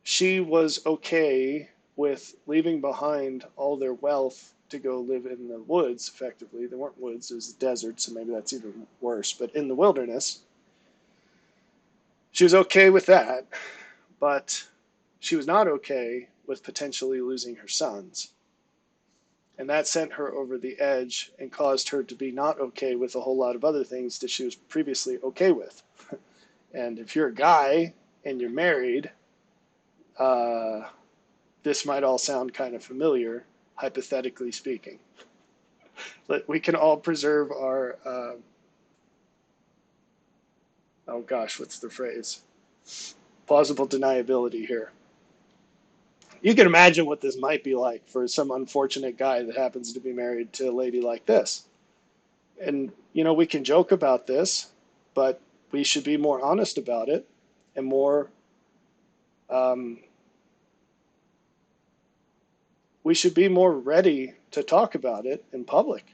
she was okay with leaving behind all their wealth to go live in the woods, effectively. They weren't woods, it was a desert, so maybe that's even worse. But in the wilderness, she was okay with that, but she was not okay with potentially losing her sons. And that sent her over the edge and caused her to be not okay with a whole lot of other things that she was previously okay with. And if you're a guy and you're married, this might all sound kind of familiar, hypothetically speaking. But we can all preserve our, oh gosh, what's the phrase? Plausible deniability here. You can imagine what this might be like for some unfortunate guy that happens to be married to a lady like this. And, we can joke about this, but we should be more honest about it and more, we should be more ready to talk about it in public,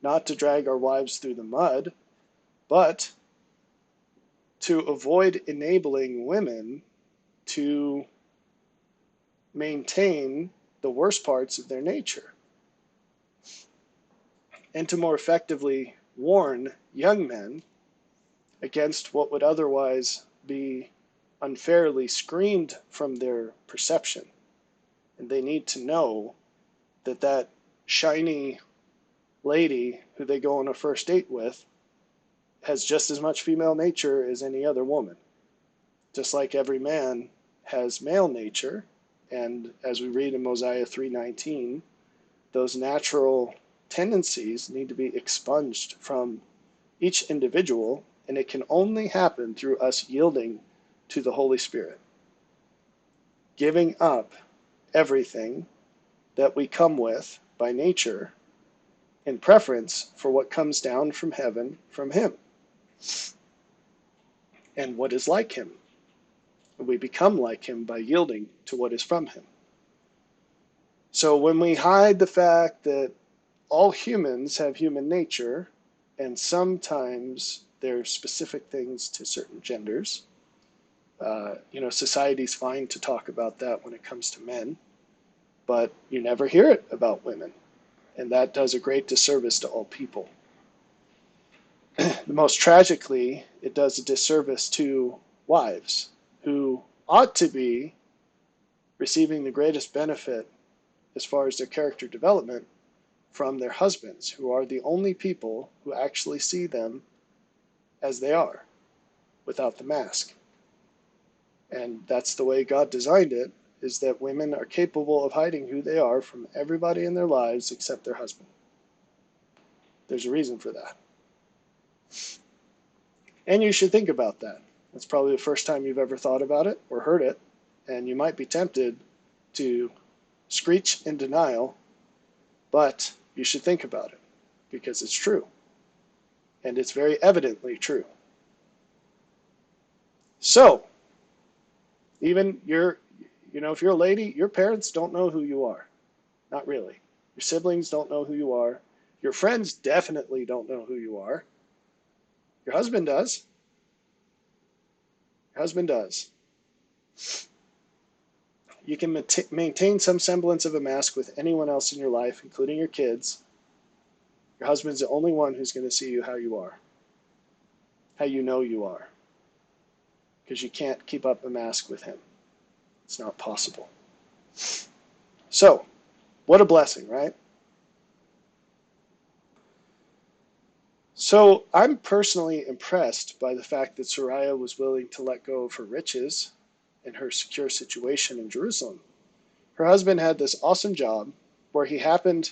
not to drag our wives through the mud, but to avoid enabling women to maintain the worst parts of their nature, and to more effectively warn young men against what would otherwise be unfairly screened from their perception. And they need to know that that shiny lady who they go on a first date with has just as much female nature as any other woman. Just like every man has male nature, and as we read in Mosiah 3:19, those natural tendencies need to be expunged from each individual, and it can only happen through us yielding to the Holy Spirit, giving up everything that we come with by nature in preference for what comes down from heaven from Him and what is like Him. We become like Him by yielding to what is from Him. So when we hide the fact that all humans have human nature, and sometimes there are specific things to certain genders, society's fine to talk about that when it comes to men, but you never hear it about women, and that does a great disservice to all people. Most tragically, it does a disservice to wives who ought to be receiving the greatest benefit as far as their character development from their husbands, who are the only people who actually see them as they are, without the mask. And that's the way God designed it, is that women are capable of hiding who they are from everybody in their lives except their husband. There's a reason for that. And you should think about that. That's probably the first time you've ever thought about it or heard it, and you might be tempted to screech in denial, but you should think about it because it's true. And it's very evidently true. So, even if you're a lady, your parents don't know who you are. Not really. Your siblings don't know who you are. Your friends definitely don't know who you are. Your husband does. Your husband does. You can maintain some semblance of a mask with anyone else in your life, including your kids. Your husband's the only one who's going to see you how you are, how you know you are, because you can't keep up a mask with him. It's not possible. So, what a blessing, right? So, I'm personally impressed by the fact that Sariah was willing to let go of her riches and her secure situation in Jerusalem. Her husband had this awesome job where he happened,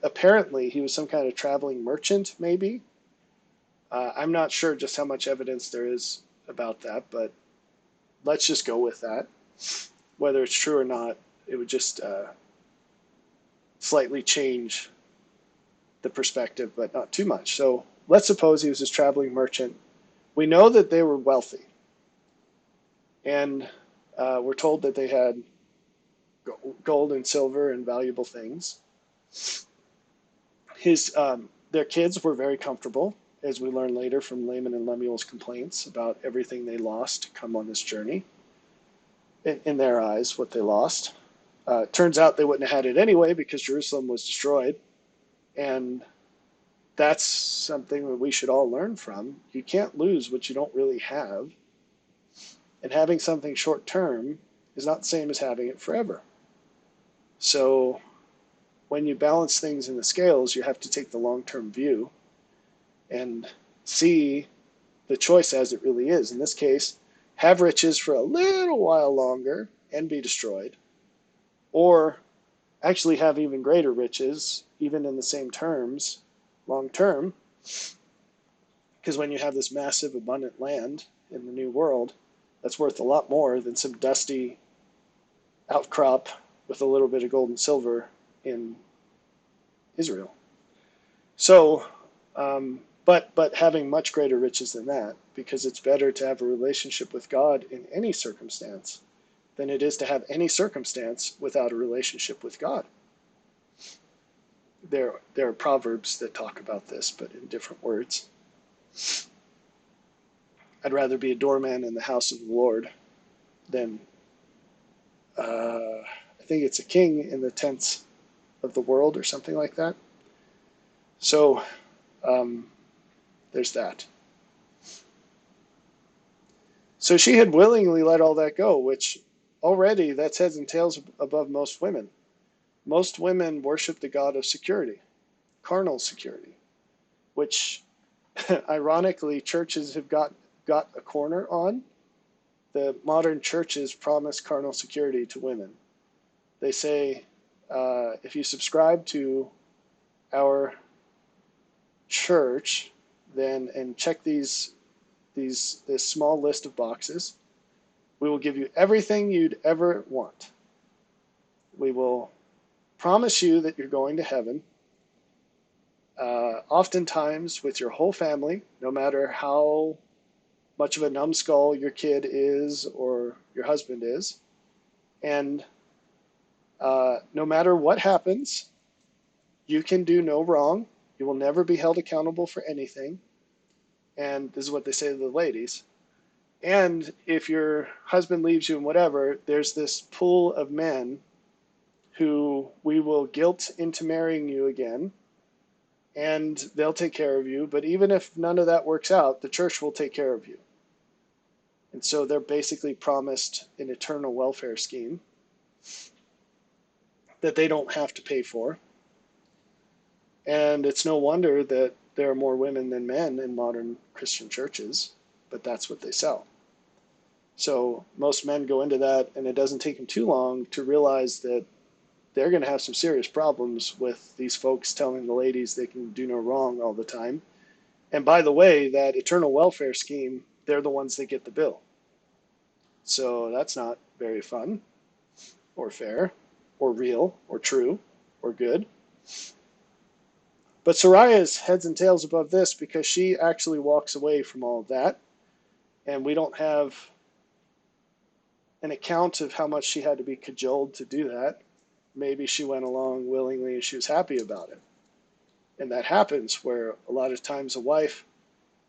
apparently, he was some kind of traveling merchant, maybe. I'm not sure just how much evidence there is about that, but let's just go with that. Whether it's true or not, it would just slightly change the perspective, but not too much. So let's suppose he was this traveling merchant. We know that they were wealthy, and we're told that they had gold and silver and valuable things. Their kids were very comfortable, as we learn later from Laman and Lemuel's complaints about everything they lost to come on this journey. In their eyes, what they lost. Turns out they wouldn't have had it anyway because Jerusalem was destroyed. And that's something that we should all learn from. You can't lose what you don't really have. And having something short term is not the same as having it forever. So when you balance things in the scales, you have to take the long term view and see the choice as it really is. In this case, have riches for a little while longer and be destroyed, or actually have even greater riches, even in the same terms, long term, because when you have this massive, abundant land in the New World, that's worth a lot more than some dusty outcrop with a little bit of gold and silver in Israel. So, but having much greater riches than that, because it's better to have a relationship with God in any circumstance than it is to have any circumstance without a relationship with God. There are proverbs that talk about this, but in different words. I'd rather be a doorman in the house of the Lord than I think it's a king in the tents of the world or something like that. So there's that. So she had willingly let all that go, which already that's heads and tails above most women. Most women worship the god of security, carnal security, which ironically churches have got a corner on. The modern churches promise carnal security to women. They say, if you subscribe to our church, then and check this small list of boxes, we will give you everything you'd ever want. We will promise you that you're going to heaven, oftentimes with your whole family, no matter how much of a numbskull your kid is or your husband is. And no matter what happens, you can do no wrong. You will never be held accountable for anything. And this is what they say to the ladies. And if your husband leaves you and whatever, there's this pool of men who we will guilt into marrying you again, and they'll take care of you. But even if none of that works out, the church will take care of you. And so they're basically promised an eternal welfare scheme that they don't have to pay for. And it's no wonder that there are more women than men in modern Christian churches, but that's what they sell. So most men go into that, and it doesn't take them too long to realize that they're going to have some serious problems with these folks telling the ladies they can do no wrong all the time. And by the way, that eternal welfare scheme, they're the ones that get the bill. So that's not very fun or fair or real or true or good. But Sariah is heads and tails above this because she actually walks away from all of that. And we don't have an account of how much she had to be cajoled to do that. Maybe she went along willingly and she was happy about it. And that happens where a lot of times a wife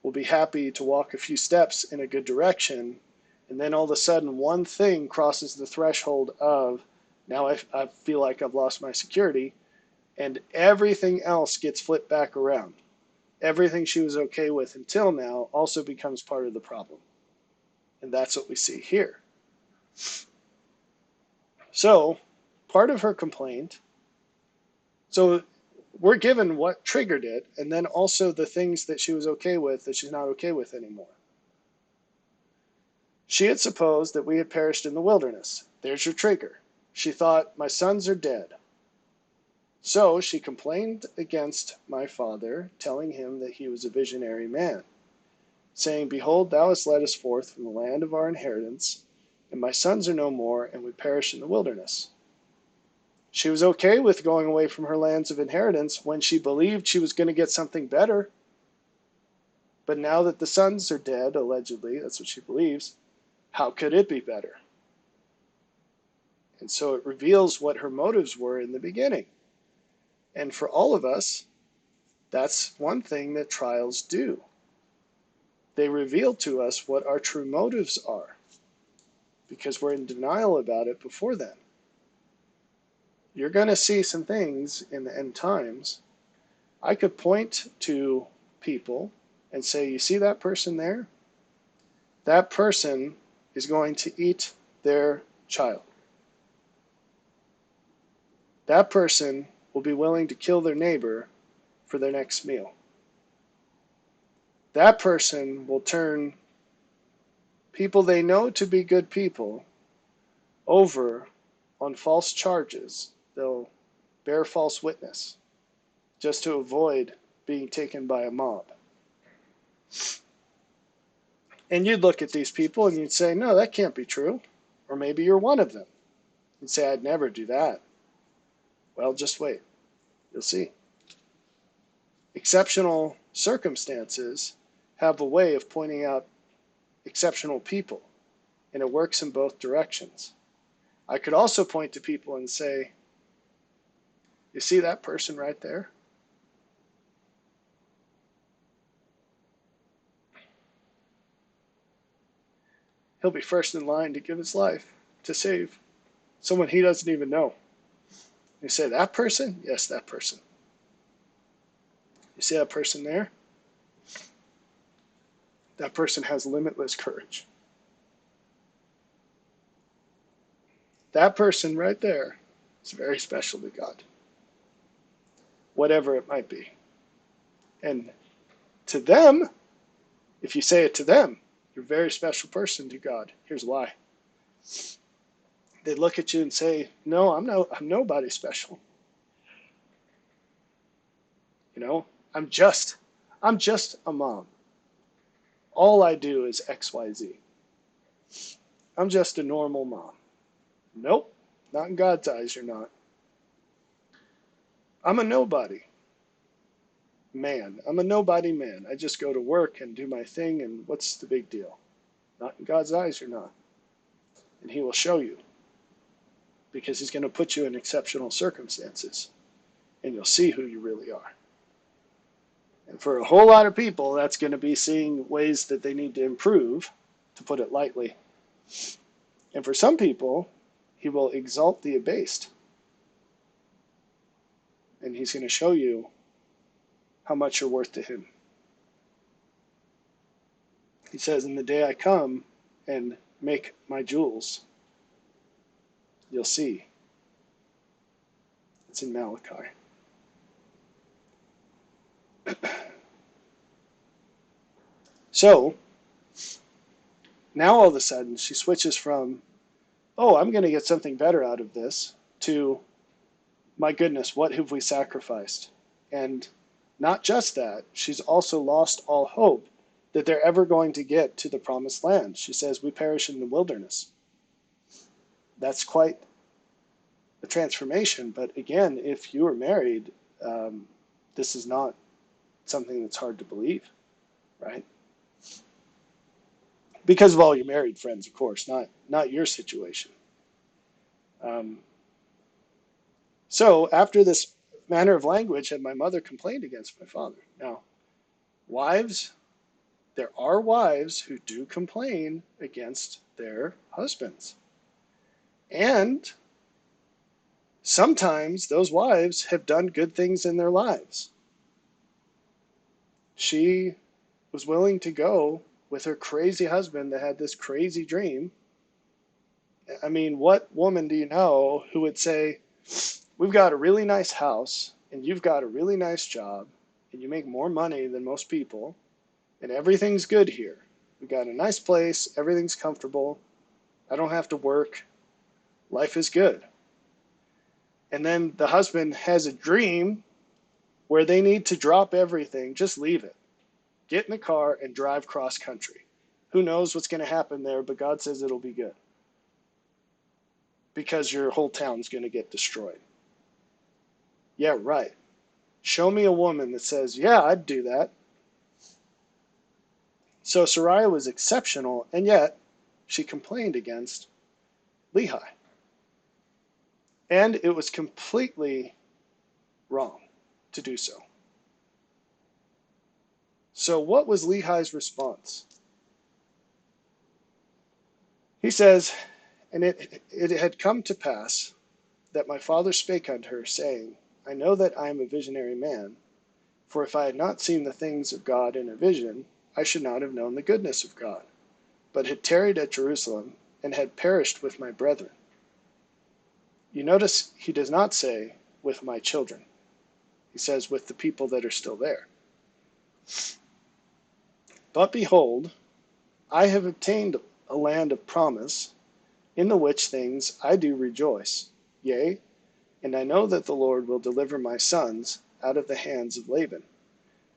will be happy to walk a few steps in a good direction, and then all of a sudden one thing crosses the threshold of, now I feel like I've lost my security, and everything else gets flipped back around. Everything she was okay with until now also becomes part of the problem. And that's what we see here. So, part of her complaint, so we're given what triggered it, and then also the things that she was okay with that she's not okay with anymore. She had supposed that we had perished in the wilderness. There's your trigger. She thought, my sons are dead. So she complained against my father, telling him that he was a visionary man, saying, behold, thou hast led us forth from the land of our inheritance, and my sons are no more, and we perish in the wilderness. She was okay with going away from her lands of inheritance when she believed she was going to get something better. But now that the sons are dead, allegedly, that's what she believes, how could it be better? And so it reveals what her motives were in the beginning. And for all of us, that's one thing that trials do. They reveal to us what our true motives are, because we're in denial about it before then. You're going to see some things in the end times. I could point to people and say, you see that person there? That person is going to eat their child. That person will be willing to kill their neighbor for their next meal. That person will turn people they know to be good people over on false charges. They'll bear false witness just to avoid being taken by a mob. And you'd look at these people and you'd say, no, that can't be true. Or maybe you're one of them. You'd say, I'd never do that. Well, just wait. You'll see. Exceptional circumstances have a way of pointing out exceptional people, and it works in both directions. I could also point to people and say, you see that person right there? He'll be first in line to give his life to save someone he doesn't even know. You say, that person? Yes, that person. You see that person there? That person has limitless courage. That person right there is very special to God, whatever it might be. And to them, if you say it to them, you're a very special person to God. Here's why. They look at you and say, no, I'm nobody special. You know, I'm just a mom. All I do is XYZ. I'm just a normal mom. Nope, not in God's eyes, you're not. I'm a nobody man. I'm a nobody man. I just go to work and do my thing, and what's the big deal? Not in God's eyes, you're not. And he will show you, because he's going to put you in exceptional circumstances, and you'll see who you really are. And for a whole lot of people, that's going to be seeing ways that they need to improve, to put it lightly. And for some people, he will exalt the abased. And he's going to show you how much you're worth to him. He says, in the day I come and make my jewels, you'll see. It's in Malachi. So, now all of a sudden she switches from, oh, I'm going to get something better out of this, to, my goodness, what have we sacrificed? And not just that, she's also lost all hope that they're ever going to get to the promised land. She says, we perish in the wilderness. That's quite a transformation. But again, if you are married, this is not something that's hard to believe, right? Because of all your married friends, of course, not your situation. Um, so after this manner of language had my mother complained against my father. Now, wives, there are wives who do complain against their husbands. And sometimes those wives have done good things in their lives. She was willing to go with her crazy husband that had this crazy dream. I mean, what woman do you know who would say, we've got a really nice house and you've got a really nice job and you make more money than most people and everything's good here. We've got a nice place, everything's comfortable, I don't have to work, life is good. And then the husband has a dream where they need to drop everything, just leave it. Get in the car and drive cross country. Who knows what's going to happen there, but God says it'll be good. Because your whole town's going to get destroyed. Yeah, right. Show me a woman that says, yeah, I'd do that. So Sariah was exceptional, and yet she complained against Lehi. And it was completely wrong to do so. So what was Lehi's response? He says, and it had come to pass that my father spake unto her, saying, I know that I am a visionary man, for if I had not seen the things of God in a vision, I should not have known the goodness of God, but had tarried at Jerusalem, and had perished with my brethren. You notice he does not say, with my children. He says, with the people that are still there. But behold, I have obtained a land of promise, in the which things I do rejoice. Yea, and I know that the Lord will deliver my sons out of the hands of Laban,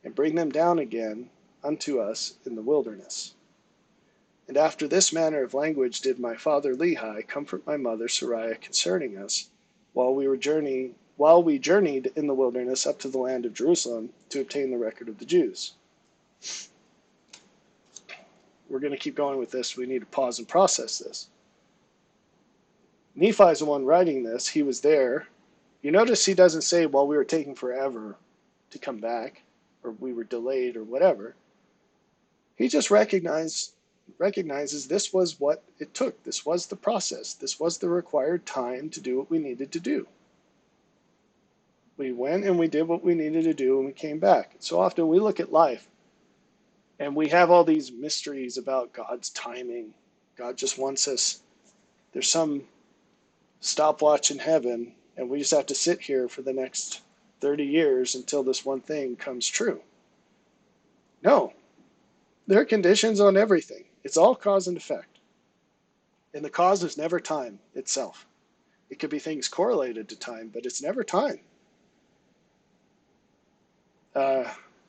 and bring them down again unto us in the wilderness. And after this manner of language did my father Lehi comfort my mother Sariah concerning us, while we journeyed in the wilderness up to the land of Jerusalem to obtain the record of the Jews. We're going to keep going with this. We need to pause and process this. Nephi is the one writing this. He was there. You notice he doesn't say, well, we were taking forever to come back, or we were delayed, or whatever. He just recognizes this was what it took. This was the process. This was the required time to do what we needed to do. We went and we did what we needed to do, and we came back. So often we look at life, and we have all these mysteries about God's timing. God just wants us. There's some stopwatch in heaven, and we just have to sit here for the next 30 years until this one thing comes true. No. There are conditions on everything. It's all cause and effect. And the cause is never time itself. It could be things correlated to time, but it's never time.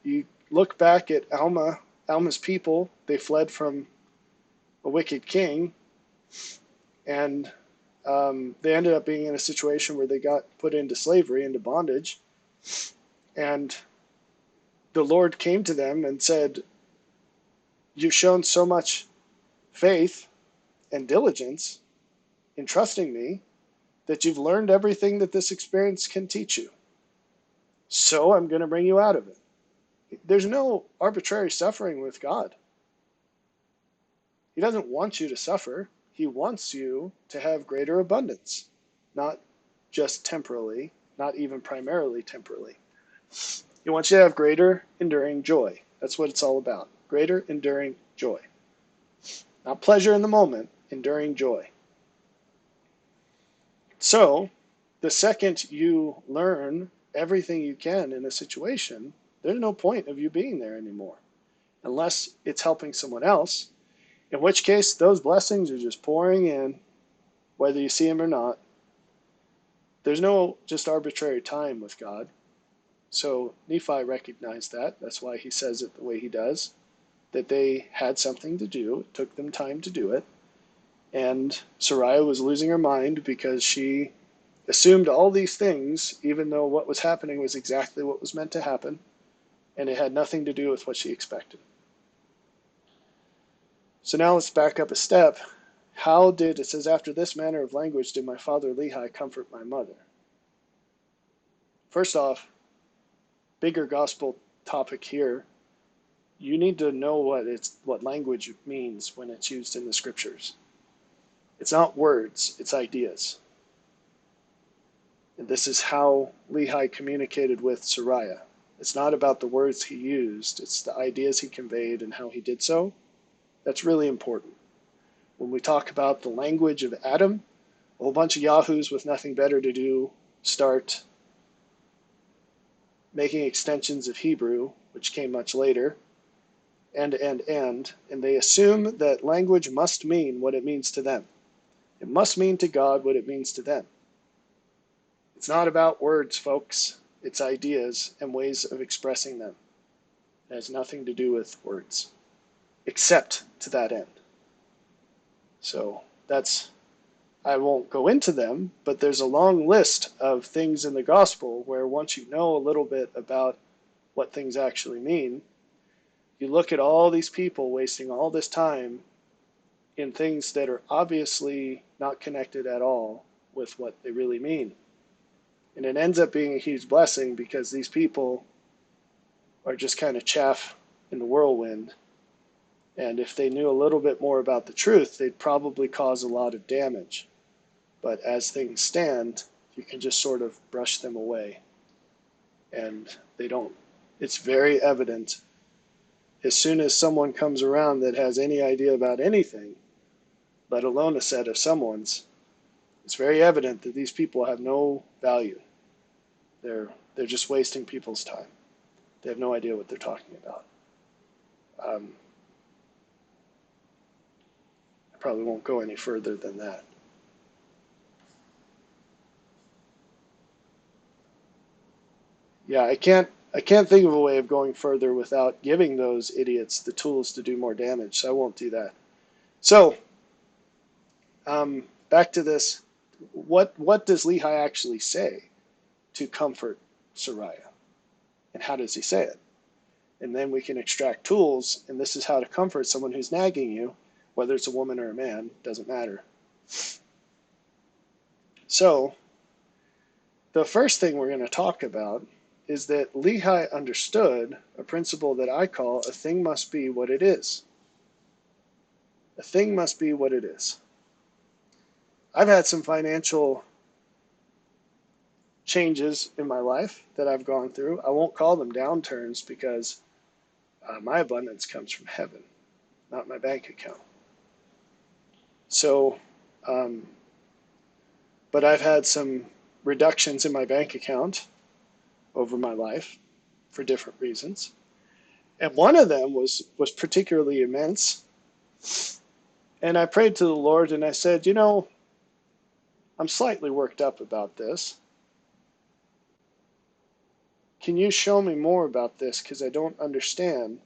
You look back at Alma's people, they fled from a wicked king, and they ended up being in a situation where they got put into slavery, into bondage, and the Lord came to them and said, you've shown so much faith and diligence in trusting me that you've learned everything that this experience can teach you. So I'm going to bring you out of it. There's no arbitrary suffering with God. He doesn't want you to suffer. He wants you to have greater abundance, not just temporally, not even primarily temporally. He wants you to have greater enduring joy. That's what it's all about. Greater enduring joy. Not pleasure in the moment, enduring joy. So, the second you learn everything you can in a situation, there's no point of you being there anymore, unless it's helping someone else, in which case those blessings are just pouring in, whether you see them or not. There's no just arbitrary time with God. So Nephi recognized that. That's why he says it the way he does, that they had something to do. It took them time to do it. And Sariah was losing her mind because she assumed all these things, even though what was happening was exactly what was meant to happen, and it had nothing to do with what she expected. So now let's back up a step. How did, it says, after this manner of language did my father Lehi comfort my mother? First off, bigger gospel topic here. You need to know what language means when it's used in the scriptures. It's not words, it's ideas. And this is how Lehi communicated with Sariah. It's not about the words he used, it's the ideas he conveyed and how he did so. That's really important. When we talk about the language of Adam, a whole bunch of yahoos with nothing better to do start making extensions of Hebrew, which came much later, and they assume that language must mean what it means to them. It must mean to God what it means to them. It's not about words, folks. It's ideas and ways of expressing them. It has nothing to do with words, except to that end. So I won't go into them, but there's a long list of things in the gospel where once you know a little bit about what things actually mean, you look at all these people wasting all this time in things that are obviously not connected at all with what they really mean. And it ends up being a huge blessing because these people are just kind of chaff in the whirlwind. And if they knew a little bit more about the truth, they'd probably cause a lot of damage. But as things stand, you can just sort of brush them away. And they don't. It's very evident. As soon as someone comes around that has any idea about anything, let alone a set of someone's, it's very evident that these people have no value. They're just wasting people's time. They have no idea what they're talking about. I probably won't go any further than that. Yeah, I can't think of a way of going further without giving those idiots the tools to do more damage, so I won't do that. So, back to this. What does Lehi actually say to comfort Sariah? And how does he say it? And then we can extract tools, and this is how to comfort someone who's nagging you, whether it's a woman or a man, doesn't matter. So, the first thing we're going to talk about is that Lehi understood a principle that I call a thing must be what it is. A thing must be what it is. I've had some financial changes in my life that I've gone through. I won't call them downturns because my abundance comes from heaven, not my bank account. So, but I've had some reductions in my bank account over my life for different reasons. And one of them was particularly immense. And I prayed to the Lord and I said, I'm slightly worked up about this. Can you show me more about this? Because I don't understand.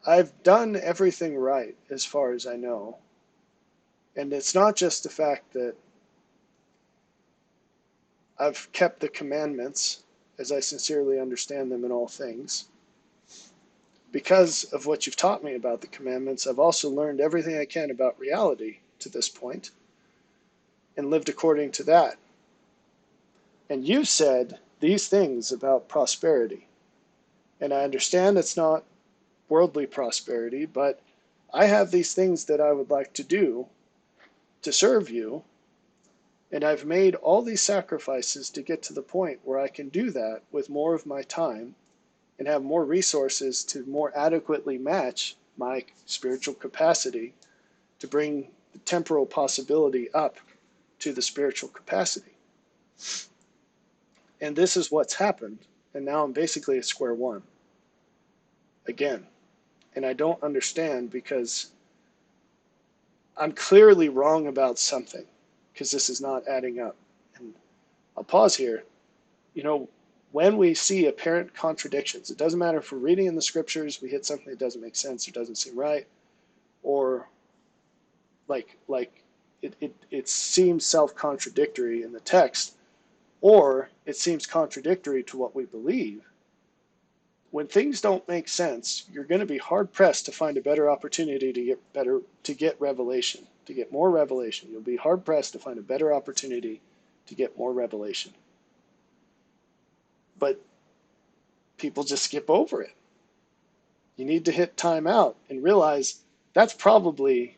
I've done everything right as far as I know. And it's not just the fact that I've kept the commandments as I sincerely understand them in all things. Because of what you've taught me about the commandments, I've also learned everything I can about reality to this point and lived according to that. And you said these things about prosperity. And I understand it's not worldly prosperity, but I have these things that I would like to do to serve you. And I've made all these sacrifices to get to the point where I can do that with more of my time and have more resources to more adequately match my spiritual capacity to bring the temporal possibility up to the spiritual capacity. And this is what's happened. And now I'm basically at square one again. And I don't understand because I'm clearly wrong about something because this is not adding up. And I'll pause here. When we see apparent contradictions, it doesn't matter if we're reading in the scriptures, we hit something that doesn't make sense or doesn't seem right, or like it seems self-contradictory in the text, or it seems contradictory to what we believe. when things don't make sense, you're going to be hard pressed to find a better opportunity to get revelation, to get more revelation. You'll be hard pressed to find a better opportunity to get more revelation. But people just skip over it. You need to hit time out and realize that's probably,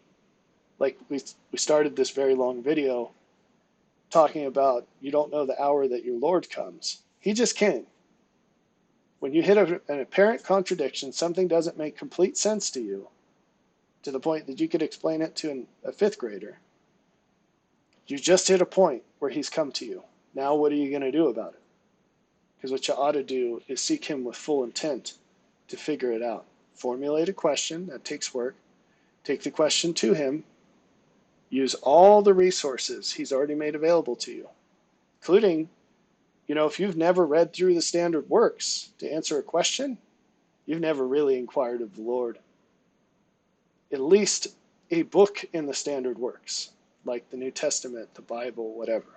like we started this very long video talking about, you don't know the hour that your Lord comes. He just came. When you hit an apparent contradiction, something doesn't make complete sense to you, to the point that you could explain it to a fifth grader, you just hit a point where he's come to you. Now what are you going to do about it? Because what you ought to do is seek him with full intent to figure it out. Formulate a question. That takes work. Take the question to him. Use all the resources he's already made available to you, including, if you've never read through the standard works to answer a question, you've never really inquired of the Lord. At least a book in the standard works, like the New Testament, the Bible, whatever,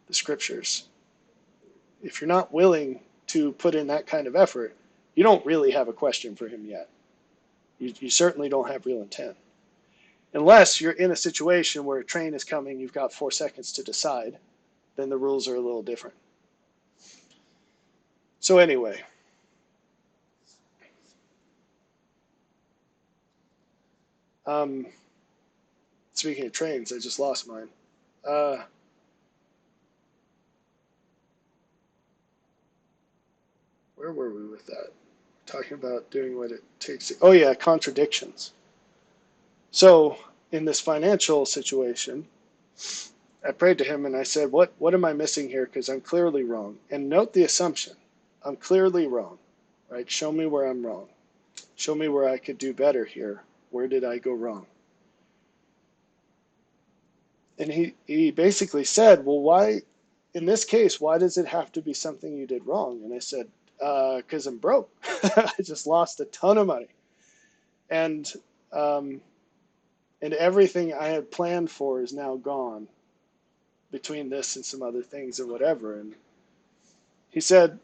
the scriptures. If you're not willing to put in that kind of effort, you don't really have a question for him yet. You certainly don't have real intent. Unless you're in a situation where a train is coming, you've got 4 seconds to decide, then the rules are a little different. So anyway, speaking of trains, I just lost mine. Where were we with that? Talking about doing what it takes. Oh yeah, contradictions. So in this financial situation, I prayed to him and I said, what am I missing here? Because I'm clearly wrong. And note the assumption. I'm clearly wrong. Right? Show me where I'm wrong. Show me where I could do better here. Where did I go wrong? And he basically said, well, why, in this case, why does it have to be something you did wrong? And I said, because I'm broke. I just lost a ton of money. And everything I had planned for is now gone between this and some other things or whatever. And he said,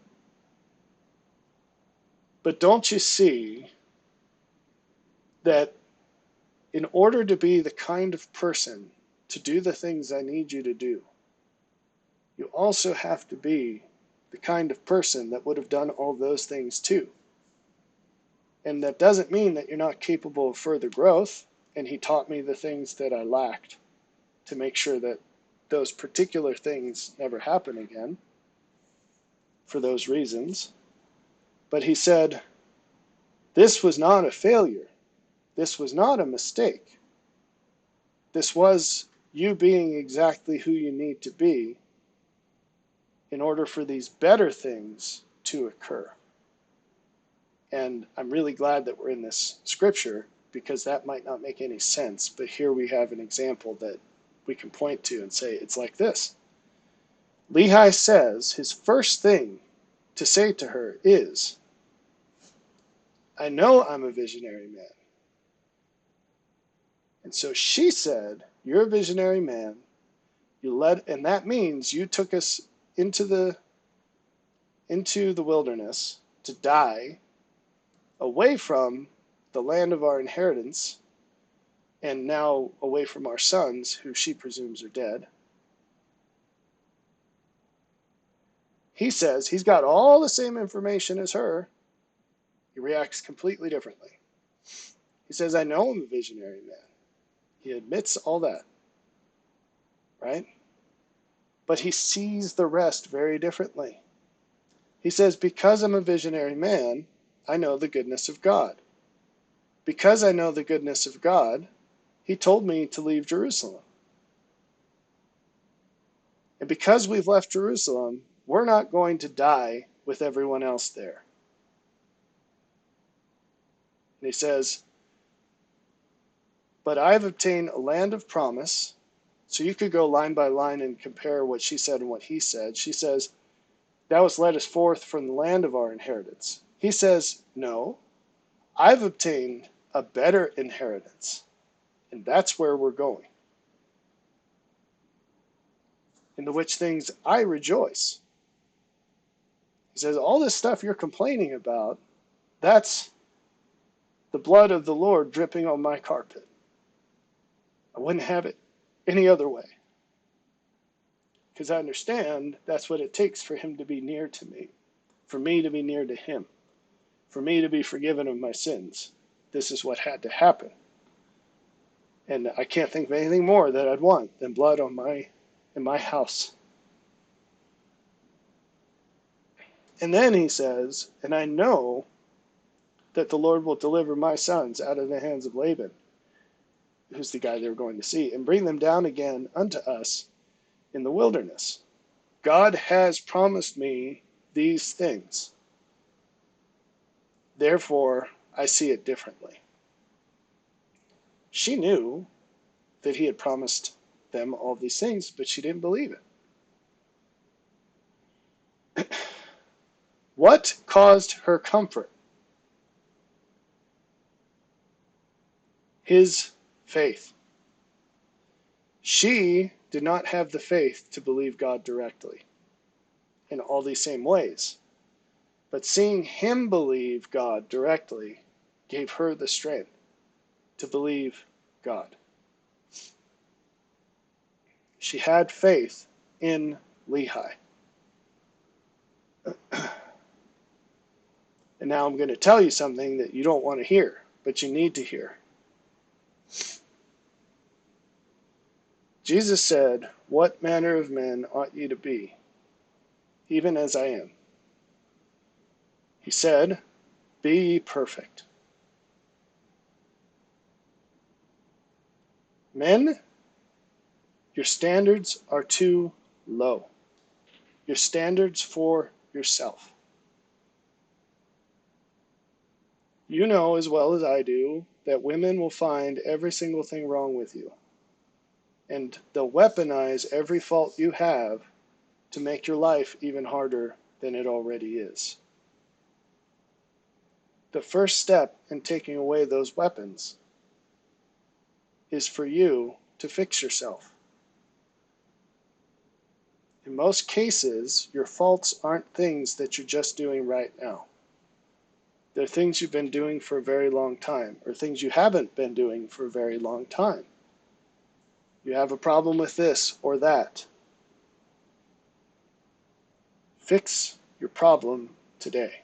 but don't you see that in order to be the kind of person to do the things I need you to do, you also have to be the kind of person that would have done all those things too. And that doesn't mean that you're not capable of further growth. And he taught me the things that I lacked to make sure that those particular things never happen again for those reasons. But he said, this was not a failure. This was not a mistake. This was you being exactly who you need to be in order for these better things to occur. And I'm really glad that we're in this scripture, because that might not make any sense. But here we have an example that we can point to and say, it's like this. Lehi says his first thing to say to her is, I know I'm a visionary man. And so she said, you're a visionary man. And that means you took us into the wilderness to die away from the land of our inheritance, and now away from our sons, who she presumes are dead. He says he's got all the same information as her. He reacts completely differently. He says, I know I'm a visionary man. He admits all that, right? But he sees the rest very differently. He says, because I'm a visionary man, I know the goodness of God. Because I know the goodness of God, he told me to leave Jerusalem. And because we've left Jerusalem, we're not going to die with everyone else there. And he says, but I've obtained a land of promise. So you could go line by line and compare what she said and what he said. She says, thou hast led us forth from the land of our inheritance. He says, no, I've obtained a better inheritance. And that's where we're going. Into which things I rejoice. He says, all this stuff you're complaining about, That's the blood of the Lord dripping on my carpet. I wouldn't have it any other way. Because I understand that's what it takes for him to be near to me, for me to be near to him, for me to be forgiven of my sins. This is what had to happen. And I can't think of anything more that I'd want than blood on in my house. And then he says, and I know that the Lord will deliver my sons out of the hands of Laban, who's the guy they were going to see, and bring them down again unto us in the wilderness. God has promised me these things. Therefore, I see it differently. She knew that he had promised them all these things, but she didn't believe it. What caused her comfort? His faith. She did not have the faith to believe God directly in all these same ways. But seeing him believe God directly gave her the strength to believe God. She had faith in Lehi. And now I'm going to tell you something that you don't want to hear, but you need to hear. Jesus said, "What manner of men ought ye to be, even as I am?" He said, "Be ye perfect." Men, your standards are too low. Your standards for yourself. You know as well as I do that women will find every single thing wrong with you. And they'll weaponize every fault you have to make your life even harder than it already is. The first step in taking away those weapons is for you to fix yourself. In most cases, your faults aren't things that you're just doing right now. They're things you've been doing for a very long time, or things you haven't been doing for a very long time. You have a problem with this or that. Fix your problem today.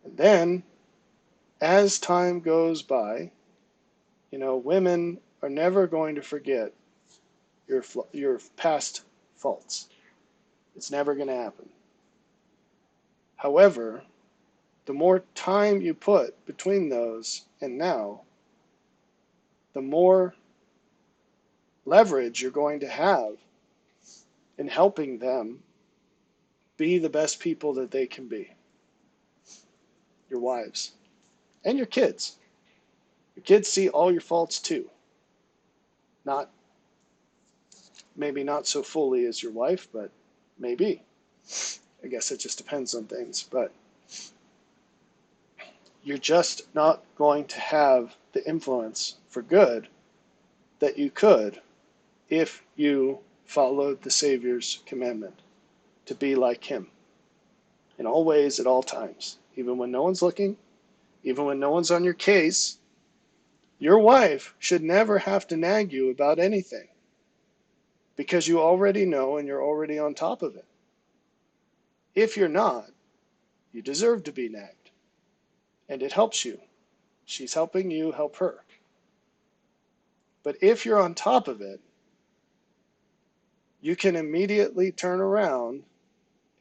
And then, as time goes by, women are never going to forget your past faults. It's never going to happen. However, the more time you put between those and now, the more leverage you're going to have in helping them be the best people that they can be. Your wives and your kids. Your kids see all your faults too. Maybe not so fully as your wife, but maybe. I guess it just depends on things. But you're just not going to have the influence for good that you could if you followed the Savior's commandment to be like him in all ways at all times. Even when no one's looking, even when no one's on your case, your wife should never have to nag you about anything because you already know and you're already on top of it. If you're not, you deserve to be nagged. And it helps you. She's helping you help her. But if you're on top of it, you can immediately turn around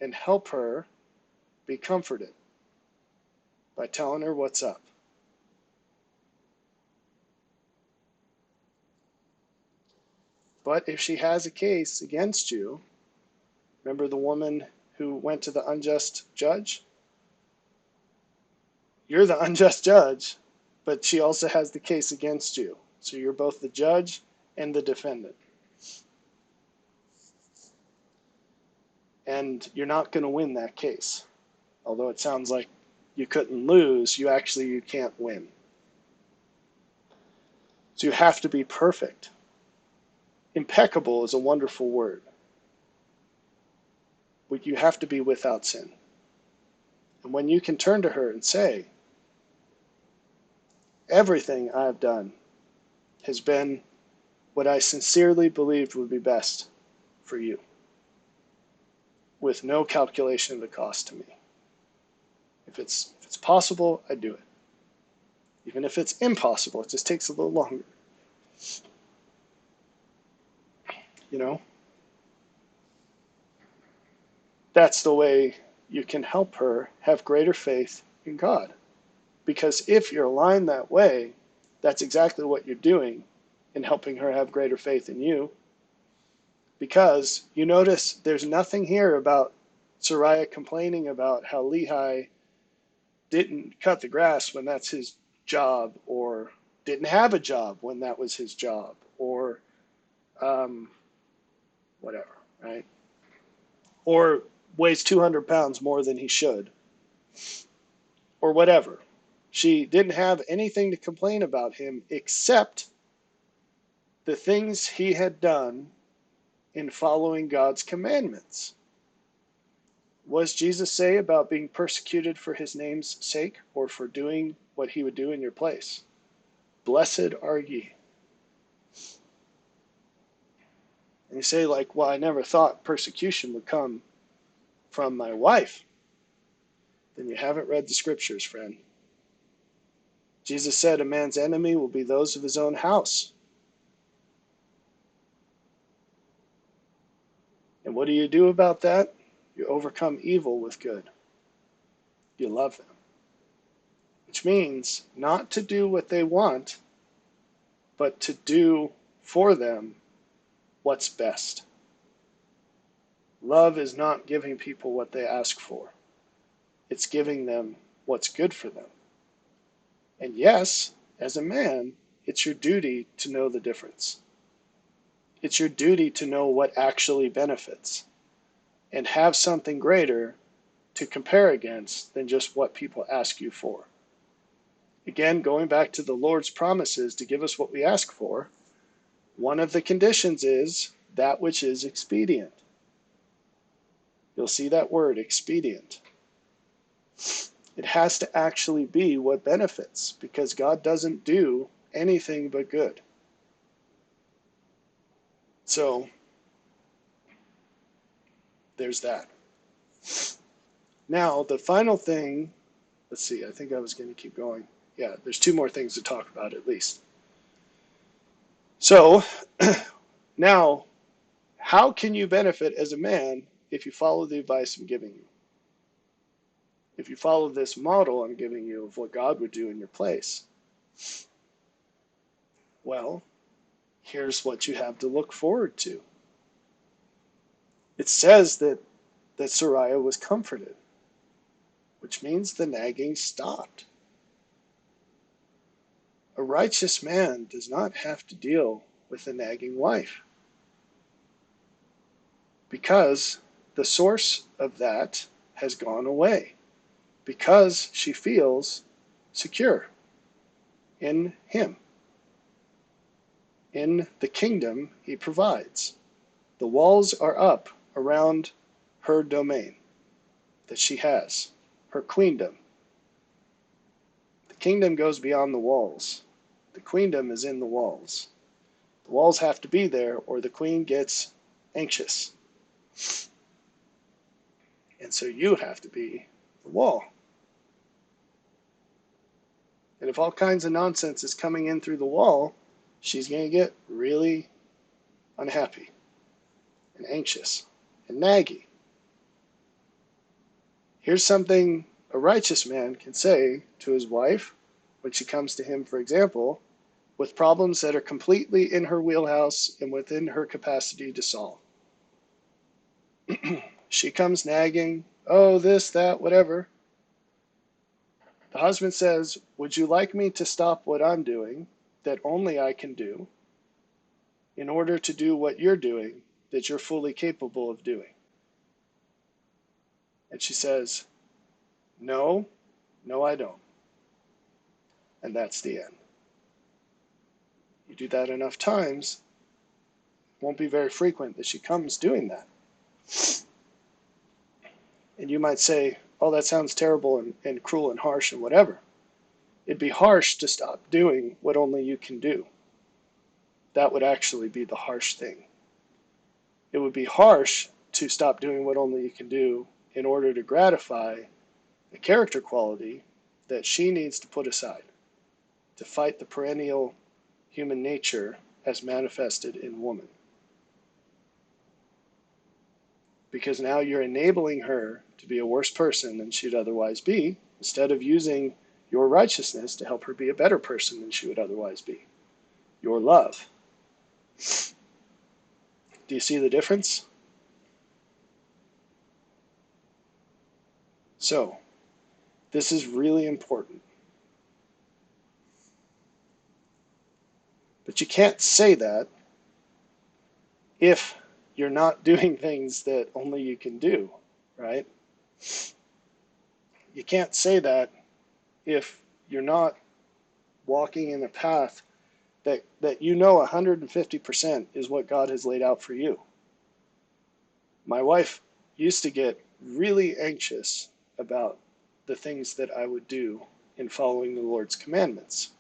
and help her be comforted by telling her what's up. But if she has a case against you, remember the woman who went to the unjust judge? You're the unjust judge, but she also has the case against you. So you're both the judge and the defendant. And you're not going to win that case. Although it sounds like you couldn't lose, you can't win. So you have to be perfect. Impeccable is a wonderful word. But you have to be without sin. And when you can turn to her and say, everything I have done has been what I sincerely believed would be best for you, with no calculation of the cost to me. If it's possible, I do it. Even if it's impossible, it just takes a little longer. You know, that's the way you can help her have greater faith in God. Because if you're aligned that way, that's exactly what you're doing in helping her have greater faith in you. Because you notice there's nothing here about Sariah complaining about how Lehi didn't cut the grass when that's his job, or didn't have a job when that was his job, or whatever, right? Or weighs 200 pounds more than he should, or whatever. She didn't have anything to complain about him except the things he had done in following God's commandments. What does Jesus say about being persecuted for his name's sake, or for doing what he would do in your place? Blessed are ye. And you say, like, well, I never thought persecution would come from my wife. Then you haven't read the scriptures, friend. Jesus said a man's enemy will be those of his own house. And what do you do about that? You overcome evil with good. You love them. Which means not to do what they want, but to do for them what's best. Love is not giving people what they ask for. It's giving them what's good for them. And yes, as a man, it's your duty to know the difference. It's your duty to know what actually benefits and have something greater to compare against than just what people ask you for. Again, going back to the Lord's promises to give us what we ask for, one of the conditions is that which is expedient. You'll see that word, expedient. It has to actually be what benefits, because God doesn't do anything but good. So, there's that. Now, the final thing, let's see, I think I was going to keep going. Yeah, there's two more things to talk about at least. So, now, how can you benefit as a man if you follow the advice I'm giving you? If you follow this model I'm giving you of what God would do in your place? Well, here's what you have to look forward to. It says that Sariah was comforted, which means the nagging stopped. A righteous man does not have to deal with a nagging wife, because the source of that has gone away, because she feels secure in him, in the kingdom he provides. The walls are up around her domain that she has, her queendom. The kingdom goes beyond the walls. The queendom is in the walls. The walls have to be there, or the queen gets anxious. And so you have to be the wall. And if all kinds of nonsense is coming in through the wall, she's going to get really unhappy and anxious and naggy. Here's something a righteous man can say to his wife when she comes to him, for example, with problems that are completely in her wheelhouse and within her capacity to solve. She comes nagging, oh, this, that, whatever. The husband says, would you like me to stop what I'm doing that only I can do in order to do what you're doing that you're fully capable of doing? And she says, no, I don't. And that's the end. You do that enough times, it won't be very frequent that she comes doing that. And you might say, oh, that sounds terrible and cruel and harsh and whatever. It'd be harsh to stop doing what only you can do. That would actually be the harsh thing. It would be harsh to stop doing what only you can do in order to gratify the character quality that she needs to put aside to fight the perennial human nature as manifested in woman. Because now you're enabling her to be a worse person than she'd otherwise be, instead of using your righteousness to help her be a better person than she would otherwise be. Your love. Do you see the difference? So, this is really important. But you can't say that if you're not doing things that only you can do, right? You can't say that if you're not walking in a path that you know 150% is what God has laid out for you. My wife used to get really anxious about the things that I would do in following the Lord's commandments.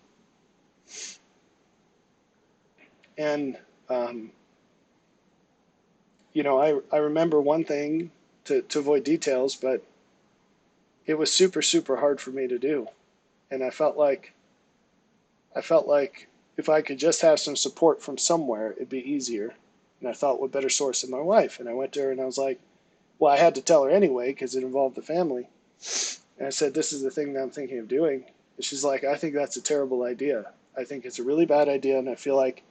And, I remember one thing, to avoid details, but it was super, super hard for me to do. And I felt like if I could just have some support from somewhere, it'd be easier. And I thought, what better source than my wife? And I went to her and I was like, well, I had to tell her anyway because it involved the family. And I said, this is the thing that I'm thinking of doing. And she's like, I think that's a terrible idea. I think it's a really bad idea, and I feel like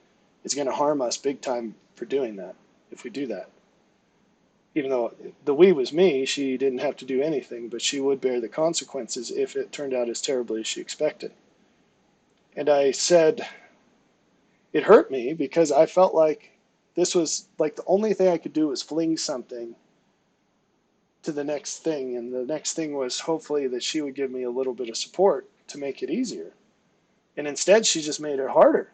it's going to harm us big time for doing that, if we do that. Even though the we was me, she didn't have to do anything, but she would bear the consequences if it turned out as terribly as she expected. And I said, it hurt me because I felt like this was like the only thing I could do was fling something to the next thing. And the next thing was hopefully that she would give me a little bit of support to make it easier. And instead, she just made it harder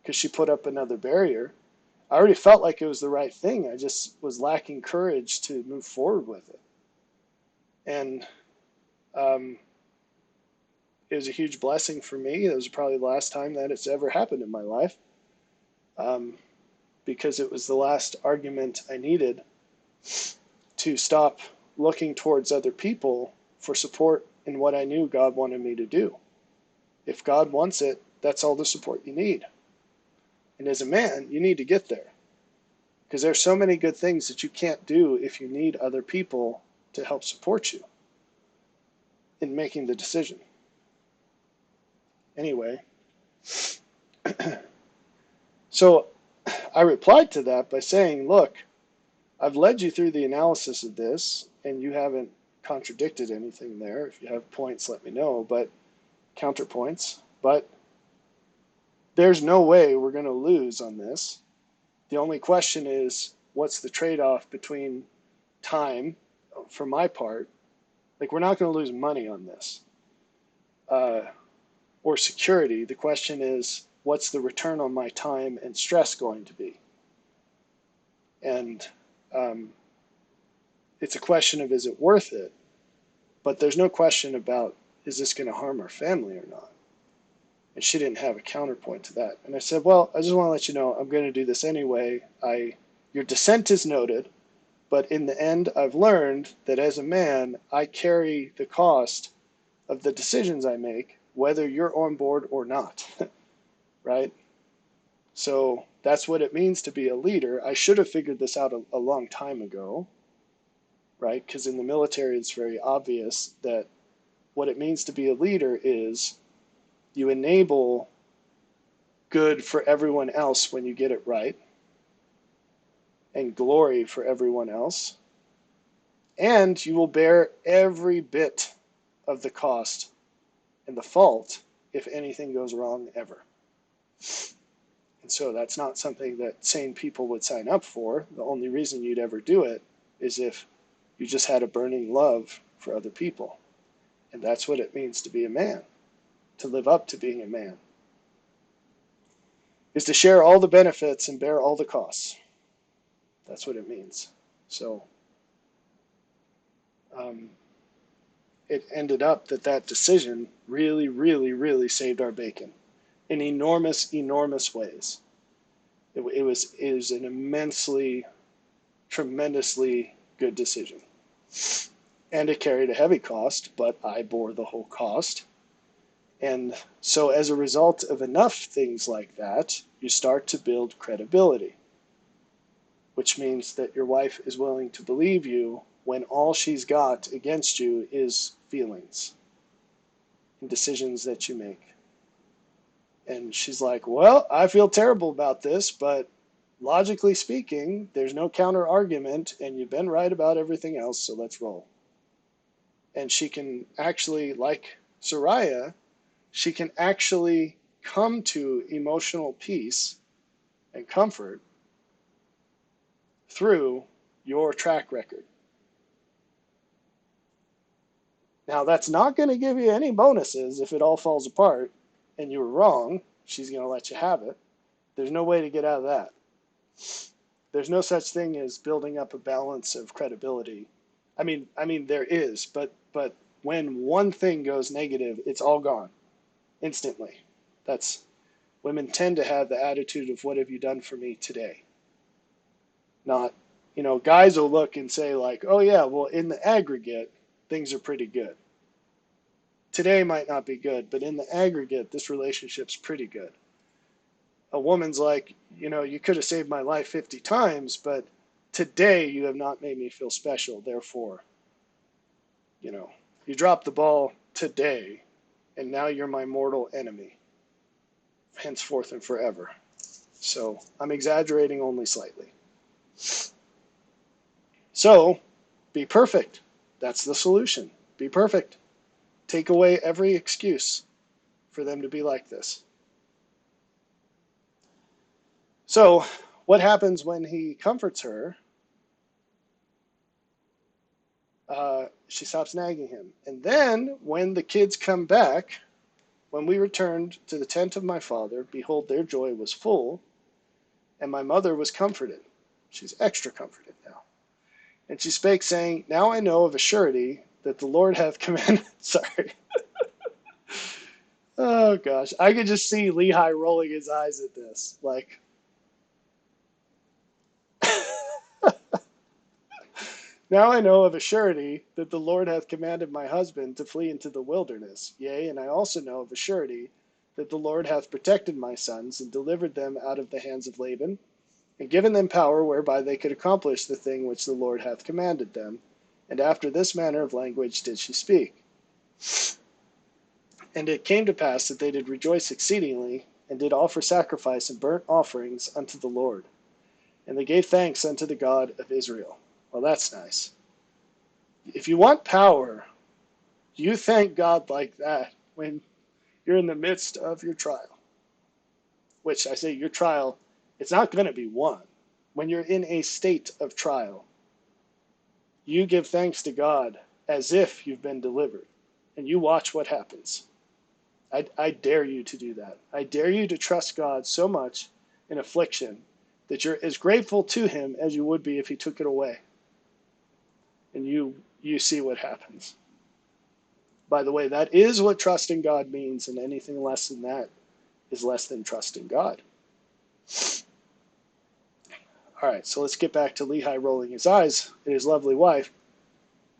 because she put up another barrier. I already felt like it was the right thing. I just was lacking courage to move forward with it. And it was a huge blessing for me. It was probably the last time that it's ever happened in my life, because it was the last argument I needed to stop looking towards other people for support in what I knew God wanted me to do. If God wants it, that's all the support you need. And as a man, you need to get there. Because there's so many good things that you can't do if you need other people to help support you in making the decision. Anyway, so I replied to that by saying, look, I've led you through the analysis of this, and you haven't contradicted anything there. If you have points, let me know, but counterpoints. But there's no way we're going to lose on this. The only question is, what's the trade-off between time, for my part? Like, we're not going to lose money on this, or security. The question is, what's the return on my time and stress going to be? And it's a question of, is it worth it? But there's no question about, is this going to harm our family or not? And she didn't have a counterpoint to that. And I said, well, I just want to let you know I'm going to do this anyway. Your dissent is noted, but in the end, I've learned that as a man, I carry the cost of the decisions I make, whether you're on board or not, right? So that's what it means to be a leader. I should have figured this out a long time ago, right? Because in the military, it's very obvious that what it means to be a leader is you enable good for everyone else when you get it right, and glory for everyone else, and you will bear every bit of the cost and the fault if anything goes wrong ever. And so that's not something that sane people would sign up for. The only reason you'd ever do it is if you just had a burning love for other people. And that's what it means to be a man, to live up to being a man, is to share all the benefits and bear all the costs. That's what it means. So it ended up that that decision really, really, really saved our bacon in enormous, enormous ways. It was an immensely, tremendously good decision. And it carried a heavy cost, but I bore the whole cost. And so, as a result of enough things like that, you start to build credibility, which means that your wife is willing to believe you when all she's got against you is feelings and decisions that you make. And she's like, well, I feel terrible about this, but logically speaking, there's no counter argument, and you've been right about everything else, so let's roll. And she can actually, like Soraya, she can actually come to emotional peace and comfort through your track record. Now, that's not going to give you any bonuses if it all falls apart and you were wrong. She's going to let you have it. There's no way to get out of that. There's no such thing as building up a balance of credibility. I mean, there is, but when one thing goes negative, it's all gone instantly. That's women tend to have the attitude of what have you done for me today? Not, guys will look and say like, oh yeah, well in the aggregate, things are pretty good. Today might not be good, but in the aggregate, this relationship's pretty good. A woman's like, you could have saved my life 50 times, but today you have not made me feel special. Therefore, you dropped the ball today, and now you're my mortal enemy, henceforth and forever. So I'm exaggerating only slightly. So be perfect. That's the solution. Be perfect. Take away every excuse for them to be like this. So what happens when he comforts her? She stops nagging him. And then when the kids come back, when we returned to the tent of my father, behold, their joy was full, and my mother was comforted. She's extra comforted now. And she spake, saying, now I know of a surety that the Lord hath commanded. Sorry. Oh, gosh. I could just see Lehi rolling his eyes at this. Like, now I know of a surety that the Lord hath commanded my husband to flee into the wilderness. Yea, and I also know of a surety that the Lord hath protected my sons and delivered them out of the hands of Laban, and given them power whereby they could accomplish the thing which the Lord hath commanded them. And after this manner of language did she speak. And it came to pass that they did rejoice exceedingly, and did offer sacrifice and burnt offerings unto the Lord. And they gave thanks unto the God of Israel. Well, that's nice. If you want power, you thank God like that when you're in the midst of your trial. Which I say your trial, it's not going to be won. When you're in a state of trial, you give thanks to God as if you've been delivered. And you watch what happens. I dare you to do that. I dare you to trust God so much in affliction that you're as grateful to him as you would be if he took it away. And you see what happens. By the way, that is what trusting God means, and anything less than that is less than trusting God. All right, so let's get back to Lehi rolling his eyes at his lovely wife.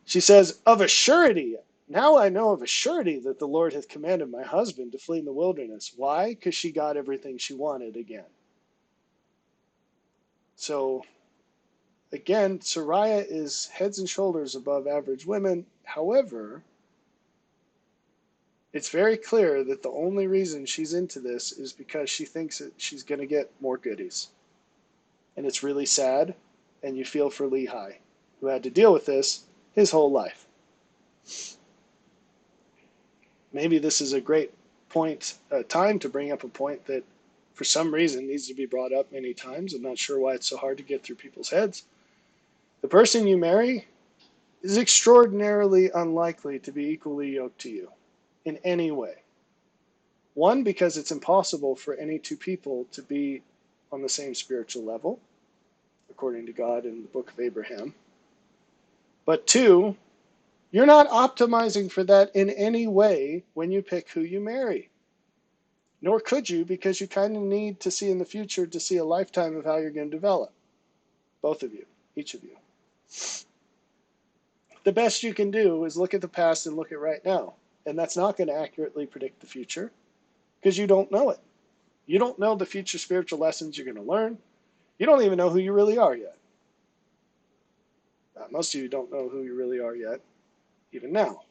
She says, of a surety, now I know of a surety that the Lord hath commanded my husband to flee in the wilderness. Why? Because she got everything she wanted again. So, again, Soraya is heads and shoulders above average women. However, it's very clear that the only reason she's into this is because she thinks that she's going to get more goodies. And it's really sad, and you feel for Lehi, who had to deal with this his whole life. Maybe this is a great time to bring up a point that for some reason needs to be brought up many times. I'm not sure why it's so hard to get through people's heads. The person you marry is extraordinarily unlikely to be equally yoked to you in any way. One, because it's impossible for any two people to be on the same spiritual level, according to God in the book of Abraham. But two, You're not optimizing for that in any way when you pick who you marry. Nor could you, because you kind of need to see in the future to see a lifetime of how you're going to develop. Both of you, each of you. The best you can do is look at the past and look at right now. And that's not going to accurately predict the future because you don't know it. You don't know the future spiritual lessons you're going to learn. You don't even know who you really are yet. Most of you don't know who you really are yet, even now.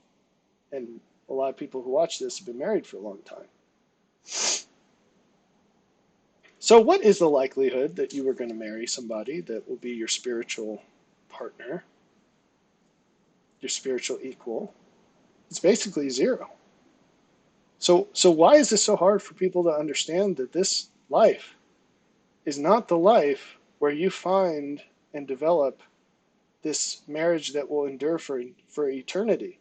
And a lot of people who watch this have been married for a long time. So what is the likelihood that you are going to marry somebody that will be your spiritual partner, your spiritual equal? It's basically zero. So why is this so hard for people to understand that this life is not the life where you find and develop this marriage that will endure for eternity?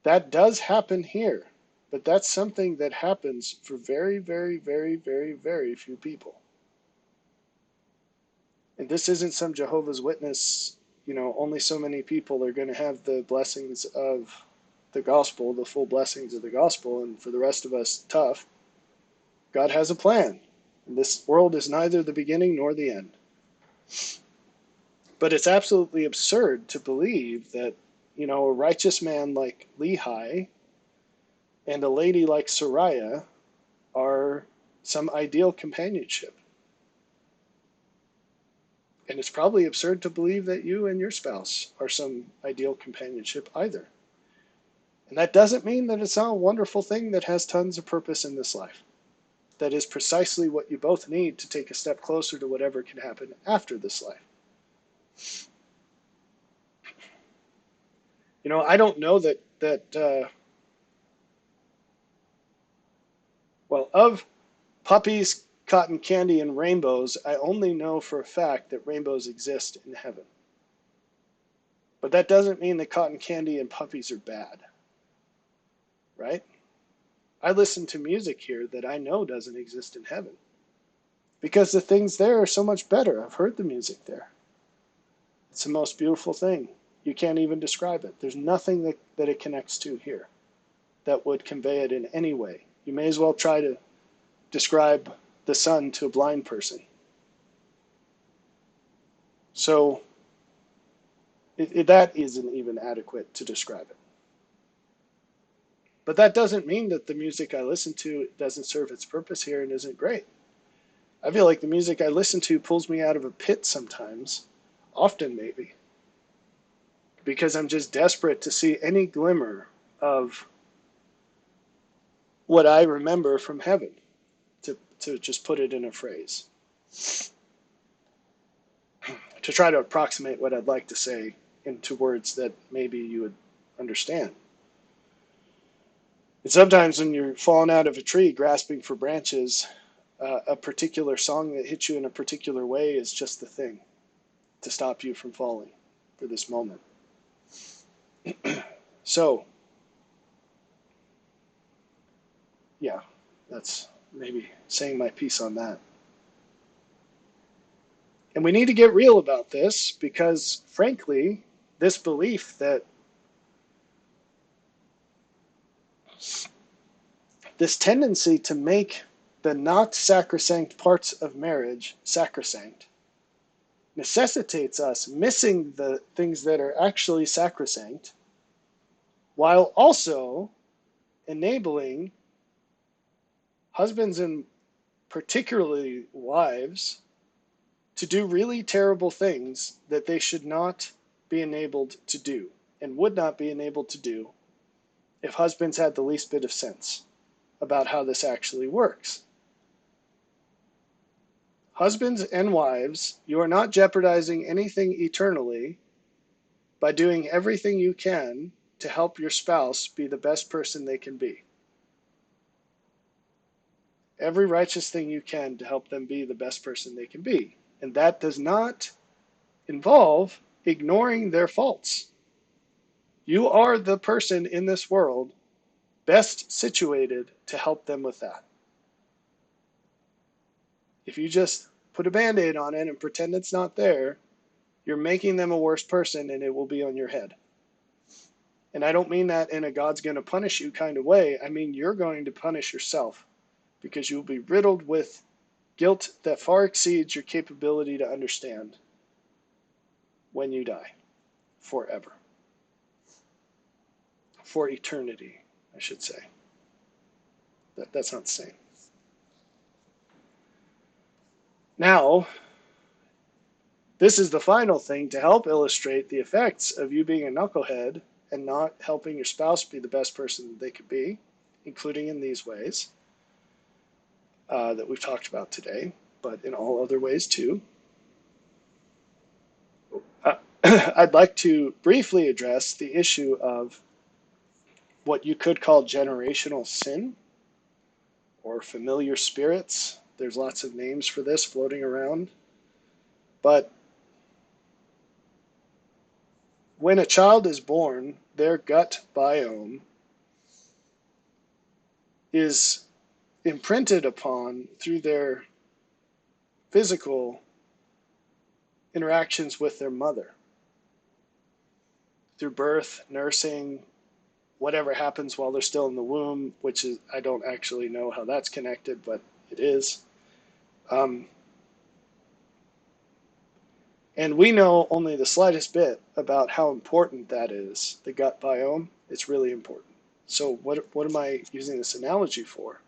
That does happen here, but that's something that happens for very, very, very, very, very few people. And this isn't some Jehovah's Witness, only so many people are going to have the blessings of the gospel, the full blessings of the gospel, and for the rest of us, tough. God has a plan. And this world is neither the beginning nor the end. But it's absolutely absurd to believe that, a righteous man like Lehi and a lady like Sariah are some ideal companionship. And it's probably absurd to believe that you and your spouse are some ideal companionship either. And that doesn't mean that it's not a wonderful thing that has tons of purpose in this life. That is precisely what you both need to take a step closer to whatever can happen after this life. I don't know of puppies, cotton candy, and rainbows, I only know for a fact that rainbows exist in heaven. But that doesn't mean that cotton candy and puppies are bad, right? I listen to music here that I know doesn't exist in heaven because the things there are so much better. I've heard the music there. It's the most beautiful thing. You can't even describe it. There's nothing that it connects to here that would convey it in any way. You may as well try to describe the sun to a blind person. So that isn't even adequate to describe it. But that doesn't mean that the music I listen to doesn't serve its purpose here and isn't great. I feel like the music I listen to pulls me out of a pit sometimes, often maybe, because I'm just desperate to see any glimmer of what I remember from heaven, to just put it in a phrase, to try to approximate what I'd like to say into words that maybe you would understand. And sometimes when you're falling out of a tree grasping for branches, a particular song that hits you in a particular way is just the thing to stop you from falling for this moment. So, yeah, that's maybe saying my piece on that. And we need to get real about this because, frankly, this belief that this tendency to make the not sacrosanct parts of marriage sacrosanct necessitates us missing the things that are actually sacrosanct while also enabling husbands and particularly wives to do really terrible things that they should not be enabled to do and would not be enabled to do if husbands had the least bit of sense about how this actually works. Husbands and wives, you are not jeopardizing anything eternally by doing everything you can to help your spouse be the best person they can be. Every righteous thing you can to help them be the best person they can be. And that does not involve ignoring their faults. You are the person in this world best situated to help them with that. If you just put a Band-Aid on it and pretend it's not there, you're making them a worse person and it will be on your head. And I don't mean that in a God's going to punish you kind of way. I mean you're going to punish yourself because you'll be riddled with guilt that far exceeds your capability to understand when you die forever. For eternity, I should say. That's not the same. Now, this is the final thing to help illustrate the effects of you being a knucklehead and not helping your spouse be the best person they could be, including in these ways that we've talked about today, but in all other ways too. I'd like to briefly address the issue of what you could call generational sin or familiar spirits. There's lots of names for this floating around. But when a child is born, their gut biome is imprinted upon through their physical interactions with their mother. Through birth, nursing, whatever happens while they're still in the womb, which is, I don't actually know how that's connected, but it is. And we know only the slightest bit about how important that is, the gut biome. It's really important. So what am I using this analogy for?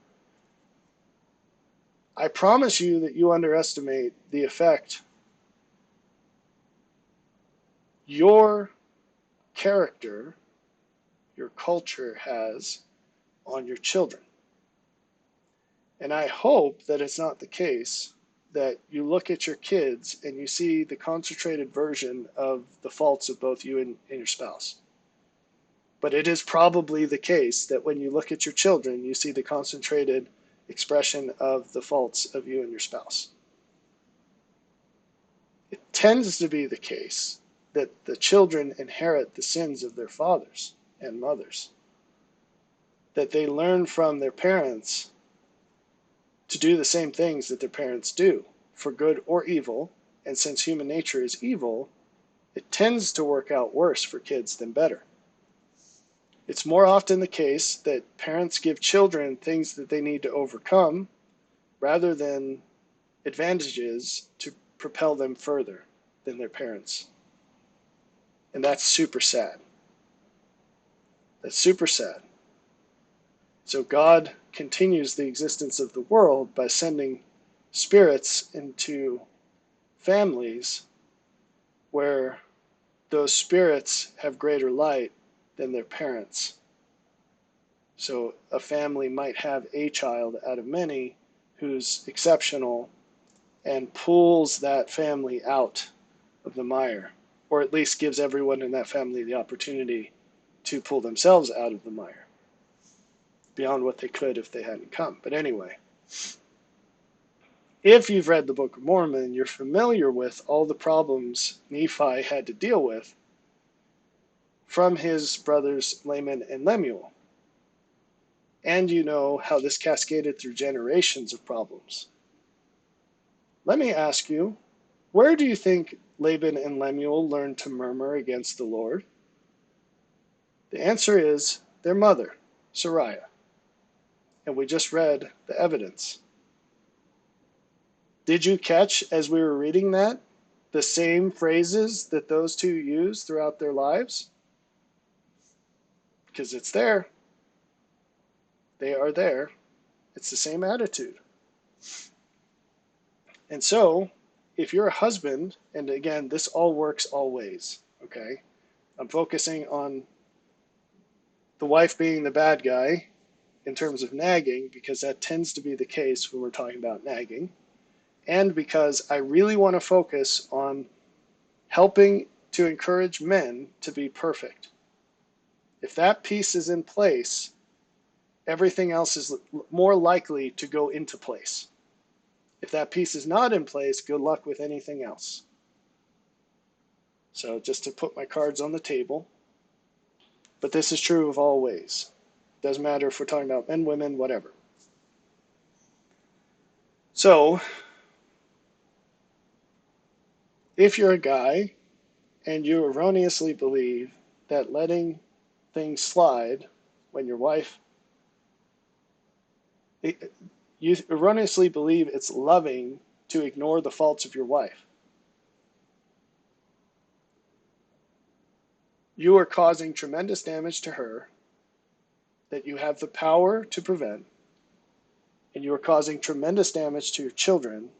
I promise you that you underestimate the effect your character, your culture has on your children. And I hope that it's not the case that you look at your kids and you see the concentrated version of the faults of both you and your spouse. But it is probably the case that when you look at your children, you see the concentrated expression of the faults of you and your spouse. It tends to be the case that the children inherit the sins of their fathers and mothers, that they learn from their parents to do the same things that their parents do, for good or evil. And since human nature is evil, it tends to work out worse for kids than better. It's more often the case that parents give children things that they need to overcome rather than advantages to propel them further than their parents. And that's super sad. That's super sad. So God continues the existence of the world by sending spirits into families where those spirits have greater light than their parents. So a family might have a child out of many who's exceptional and pulls that family out of the mire, or at least gives everyone in that family the opportunity to pull themselves out of the mire beyond what they could if they hadn't come. But anyway, if you've read the Book of Mormon, you're familiar with all the problems Nephi had to deal with from his brothers Laman and Lemuel. And you know how this cascaded through generations of problems. Let me ask you, where do you think Laban and Lemuel learned to murmur against the Lord? The answer is their mother, Sariah. And we just read the evidence. Did you catch, as we were reading that, the same phrases that those two use throughout their lives? Because it's there. They are there. It's the same attitude. And so, if you're a husband, and again, this all works always, okay? I'm focusing on the wife being the bad guy in terms of nagging, because that tends to be the case when we're talking about nagging, and because I really want to focus on helping to encourage men to be perfect. If that piece is in place, everything else is more likely to go into place. If that piece is not in place, good luck with anything else. So just to put my cards on the table, but this is true of all ways. Doesn't matter if we're talking about men, women, whatever. So, if you're a guy and you erroneously believe that letting things slide when your wife, you erroneously believe it's loving to ignore the faults of your wife. You are causing tremendous damage to her that you have the power to prevent, and you are causing tremendous damage to your children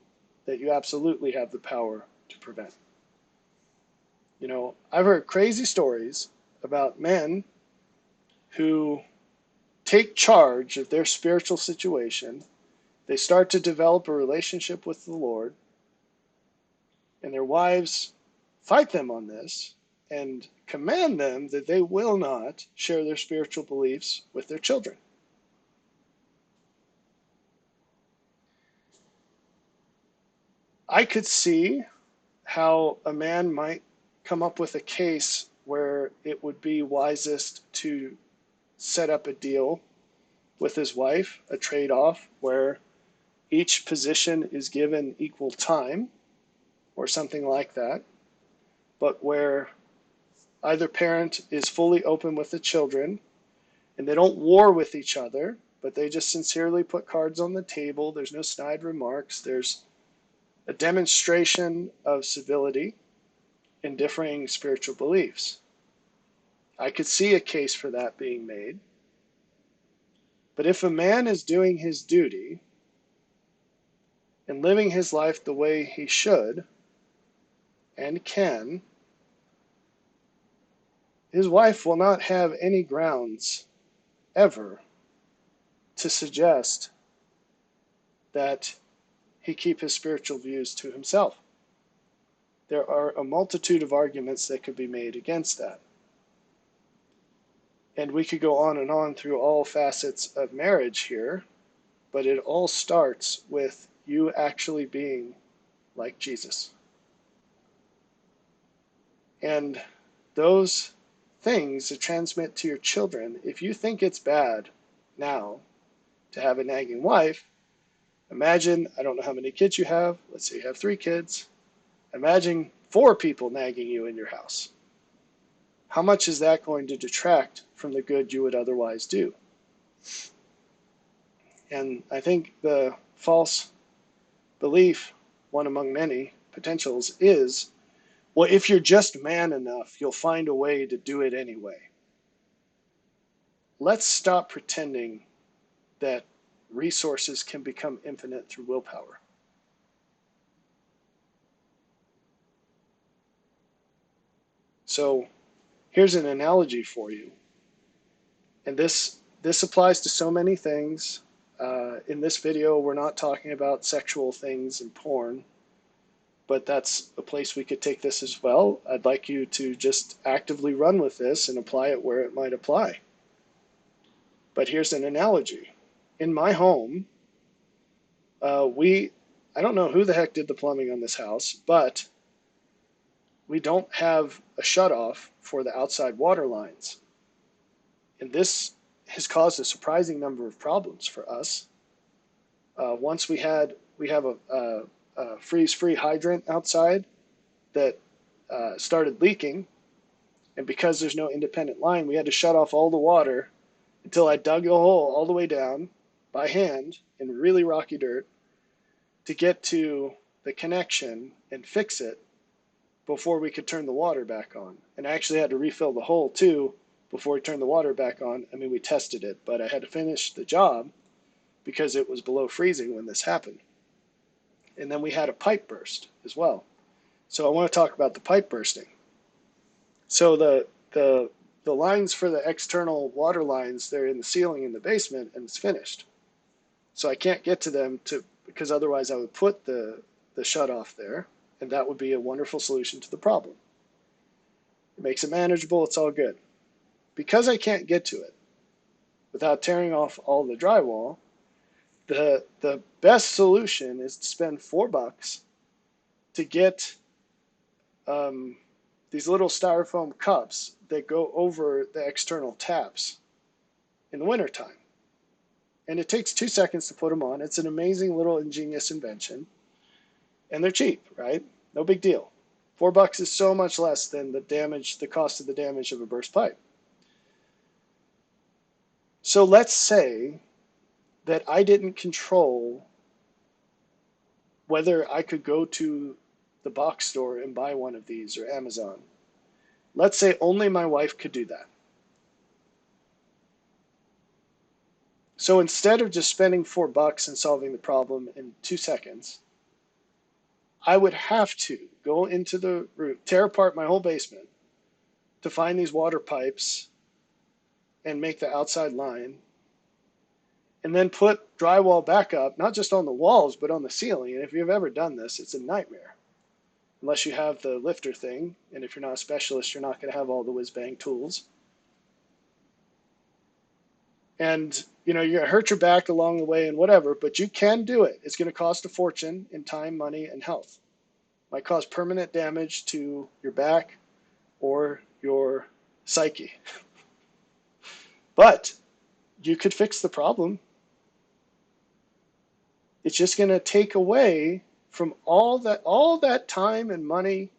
that you absolutely have the power to prevent. You know, I've heard crazy stories about men who take charge of their spiritual situation. They start to develop a relationship with the Lord, and their wives fight them on this and command them that they will not share their spiritual beliefs with their children. I could see how a man might come up with a case where it would be wisest to set up a deal with his wife, a trade-off where each position is given equal time or something like that, but where either parent is fully open with the children and they don't war with each other, but they just sincerely put cards on the table. There's no snide remarks. There's a demonstration of civility in differing spiritual beliefs. I could see a case for that being made. But if a man is doing his duty and living his life the way he should and can, his wife will not have any grounds ever to suggest that he keep his spiritual views to himself. There are a multitude of arguments that could be made against that. And we could go on through all facets of marriage here, but it all starts with you actually being like Jesus. And those things that transmit to your children, if you think it's bad now to have a nagging wife, imagine, I don't know how many kids you have. Let's say you have 3 kids. Imagine 4 people nagging you in your house. How much is that going to detract from the good you would otherwise do? And I think the false belief, one among many potentials, is, well, if you're just man enough, you'll find a way to do it anyway. Let's stop pretending that resources can become infinite through willpower. So here's an analogy for you. And this applies to so many things. In this video, we're not talking about sexual things and porn, but that's a place we could take this as well. I'd like you to just actively run with this and apply it where it might apply. But here's an analogy. In my home, I don't know who the heck did the plumbing on this house, but we don't have a shutoff for the outside water lines. And this has caused a surprising number of problems for us. Once we have a freeze-free hydrant outside that started leaking, and because there's no independent line, we had to shut off all the water until I dug a hole all the way down by hand in really rocky dirt to get to the connection and fix it before we could turn the water back on. And I actually had to refill the hole too before we turned the water back on. I mean, we tested it, but I had to finish the job because it was below freezing when this happened. And then we had a pipe burst as well. So I want to talk about the pipe bursting. So the lines for the external water lines, they're in the ceiling in the basement, and it's finished. So I can't get to them because otherwise I would put the shutoff there, and that would be a wonderful solution to the problem. It makes it manageable, it's all good. Because I can't get to it without tearing off all the drywall, the best solution is to spend $4 to get these little styrofoam cups that go over the external taps in the wintertime. And it takes 2 seconds to put them on. It's an amazing little ingenious invention. And they're cheap, right? No big deal. $4 is so much less than the cost of the damage of a burst pipe. So let's say that I didn't control whether I could go to the box store and buy one of these or Amazon. Let's say only my wife could do that. So instead of just spending $4 and solving the problem in 2 seconds, I would have to go into the roof, tear apart my whole basement to find these water pipes and make the outside line, and then put drywall back up, not just on the walls, but on the ceiling. And if you've ever done this, it's a nightmare. Unless you have the lifter thing, and if you're not a specialist, you're not going to have all the whiz-bang tools. And you're going to hurt your back along the way and whatever, but you can do it. It's going to cost a fortune in time, money, and health. It might cause permanent damage to your back or your psyche. But you could fix the problem. It's just going to take away from all that time and money,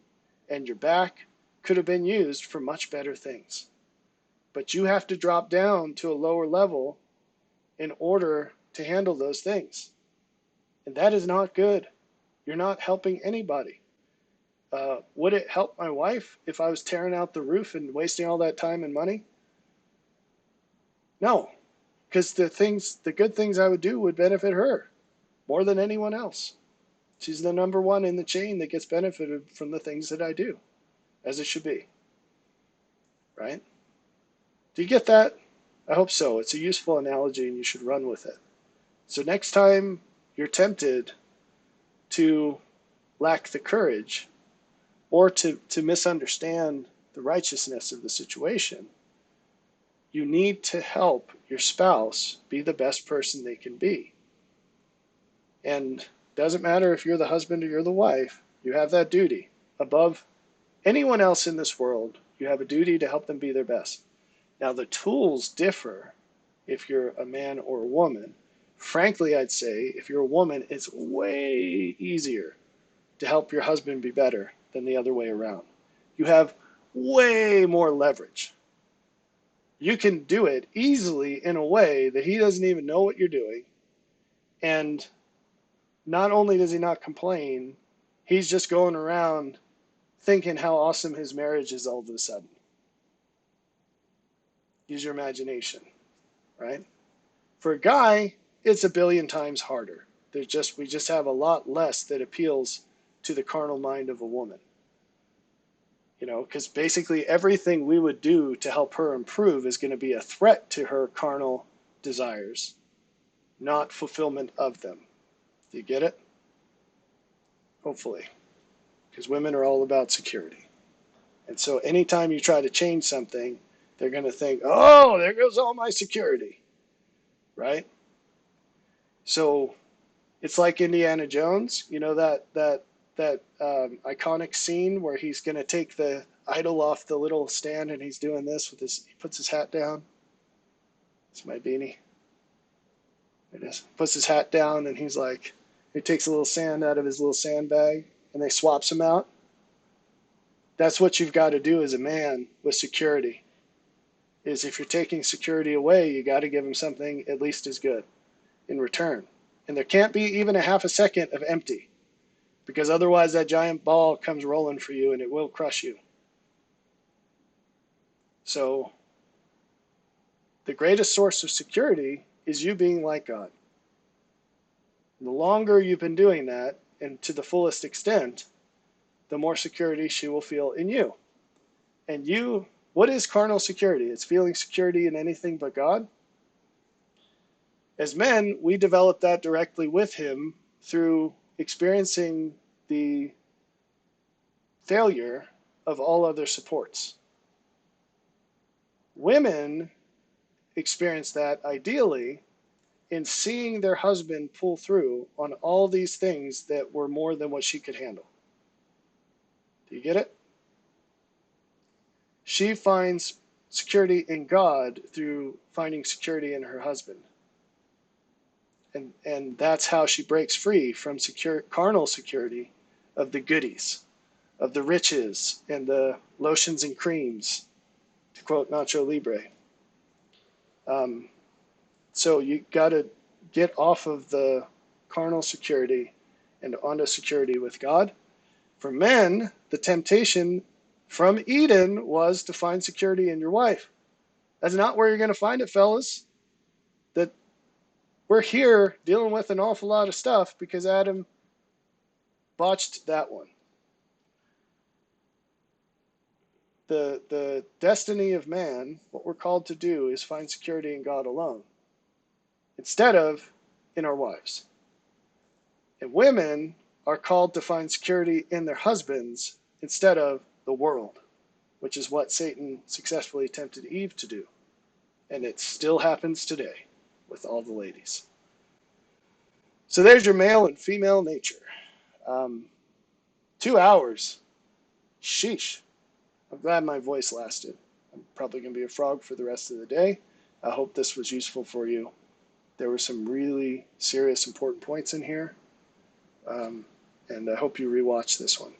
and your back could have been used for much better things. But you have to drop down to a lower level in order to handle those things. And that is not good. You're not helping anybody. Would it help my wife if I was tearing out the roof and wasting all that time and money? No, because the good things I would do would benefit her more than anyone else. She's the number one in the chain that gets benefited from the things that I do, as it should be. Right? Do you get that? I hope so. It's a useful analogy and you should run with it. So next time you're tempted to lack the courage or to misunderstand the righteousness of the situation, you need to help your spouse be the best person they can be. And it doesn't matter if you're the husband or you're the wife, you have that duty. Above anyone else in this world, you have a duty to help them be their best. Now, the tools differ if you're a man or a woman. Frankly, I'd say if you're a woman, it's way easier to help your husband be better than the other way around. You have way more leverage. You can do it easily in a way that he doesn't even know what you're doing. And not only does he not complain, he's just going around thinking how awesome his marriage is all of a sudden. Use your imagination, right? For a guy, it's a billion times harder. We just have a lot less that appeals to the carnal mind of a woman. Because basically everything we would do to help her improve is going to be a threat to her carnal desires, not fulfillment of them. Do you get it? Hopefully. Because women are all about security. And so anytime you try to change something, they're going to think, oh, there goes all my security. Right? So it's like Indiana Jones, that iconic scene where he's going to take the idol off the little stand and he's doing this he puts his hat down. It's my beanie. It is. Puts his hat down and he takes a little sand out of his little sandbag and they swaps him out. That's what you've got to do as a man with security. Is if you're taking security away, you got to give him something at least as good in return. And there can't be even a half a second of empty, because otherwise that giant ball comes rolling for you and it will crush you. So the greatest source of security is you being like God. The longer you've been doing that, and to the fullest extent, the more security she will feel in you. And what is carnal security? It's feeling security in anything but God. As men, we develop that directly with him through experiencing the failure of all other supports. Women experience that ideally in seeing their husband pull through on all these things that were more than what she could handle. Do you get it? She finds security in God through finding security in her husband. And that's how she breaks free from carnal security of the goodies, of the riches and the lotions and creams, to quote Nacho Libre. So you got to get off of the carnal security and onto security with God. For men, the temptation from Eden was to find security in your wife. That's not where you're going to find it, fellas. That we're here dealing with an awful lot of stuff because Adam botched that one. The destiny of man, what we're called to do is find security in God alone, instead of in our wives. And women are called to find security in their husbands instead of the world, which is what Satan successfully tempted Eve to do. And it still happens today with all the ladies. So there's your male and female nature. 2 hours. Sheesh. I'm glad my voice lasted. I'm probably going to be a frog for the rest of the day. I hope this was useful for you. There were some really serious, important points in here. And I hope you rewatch this one.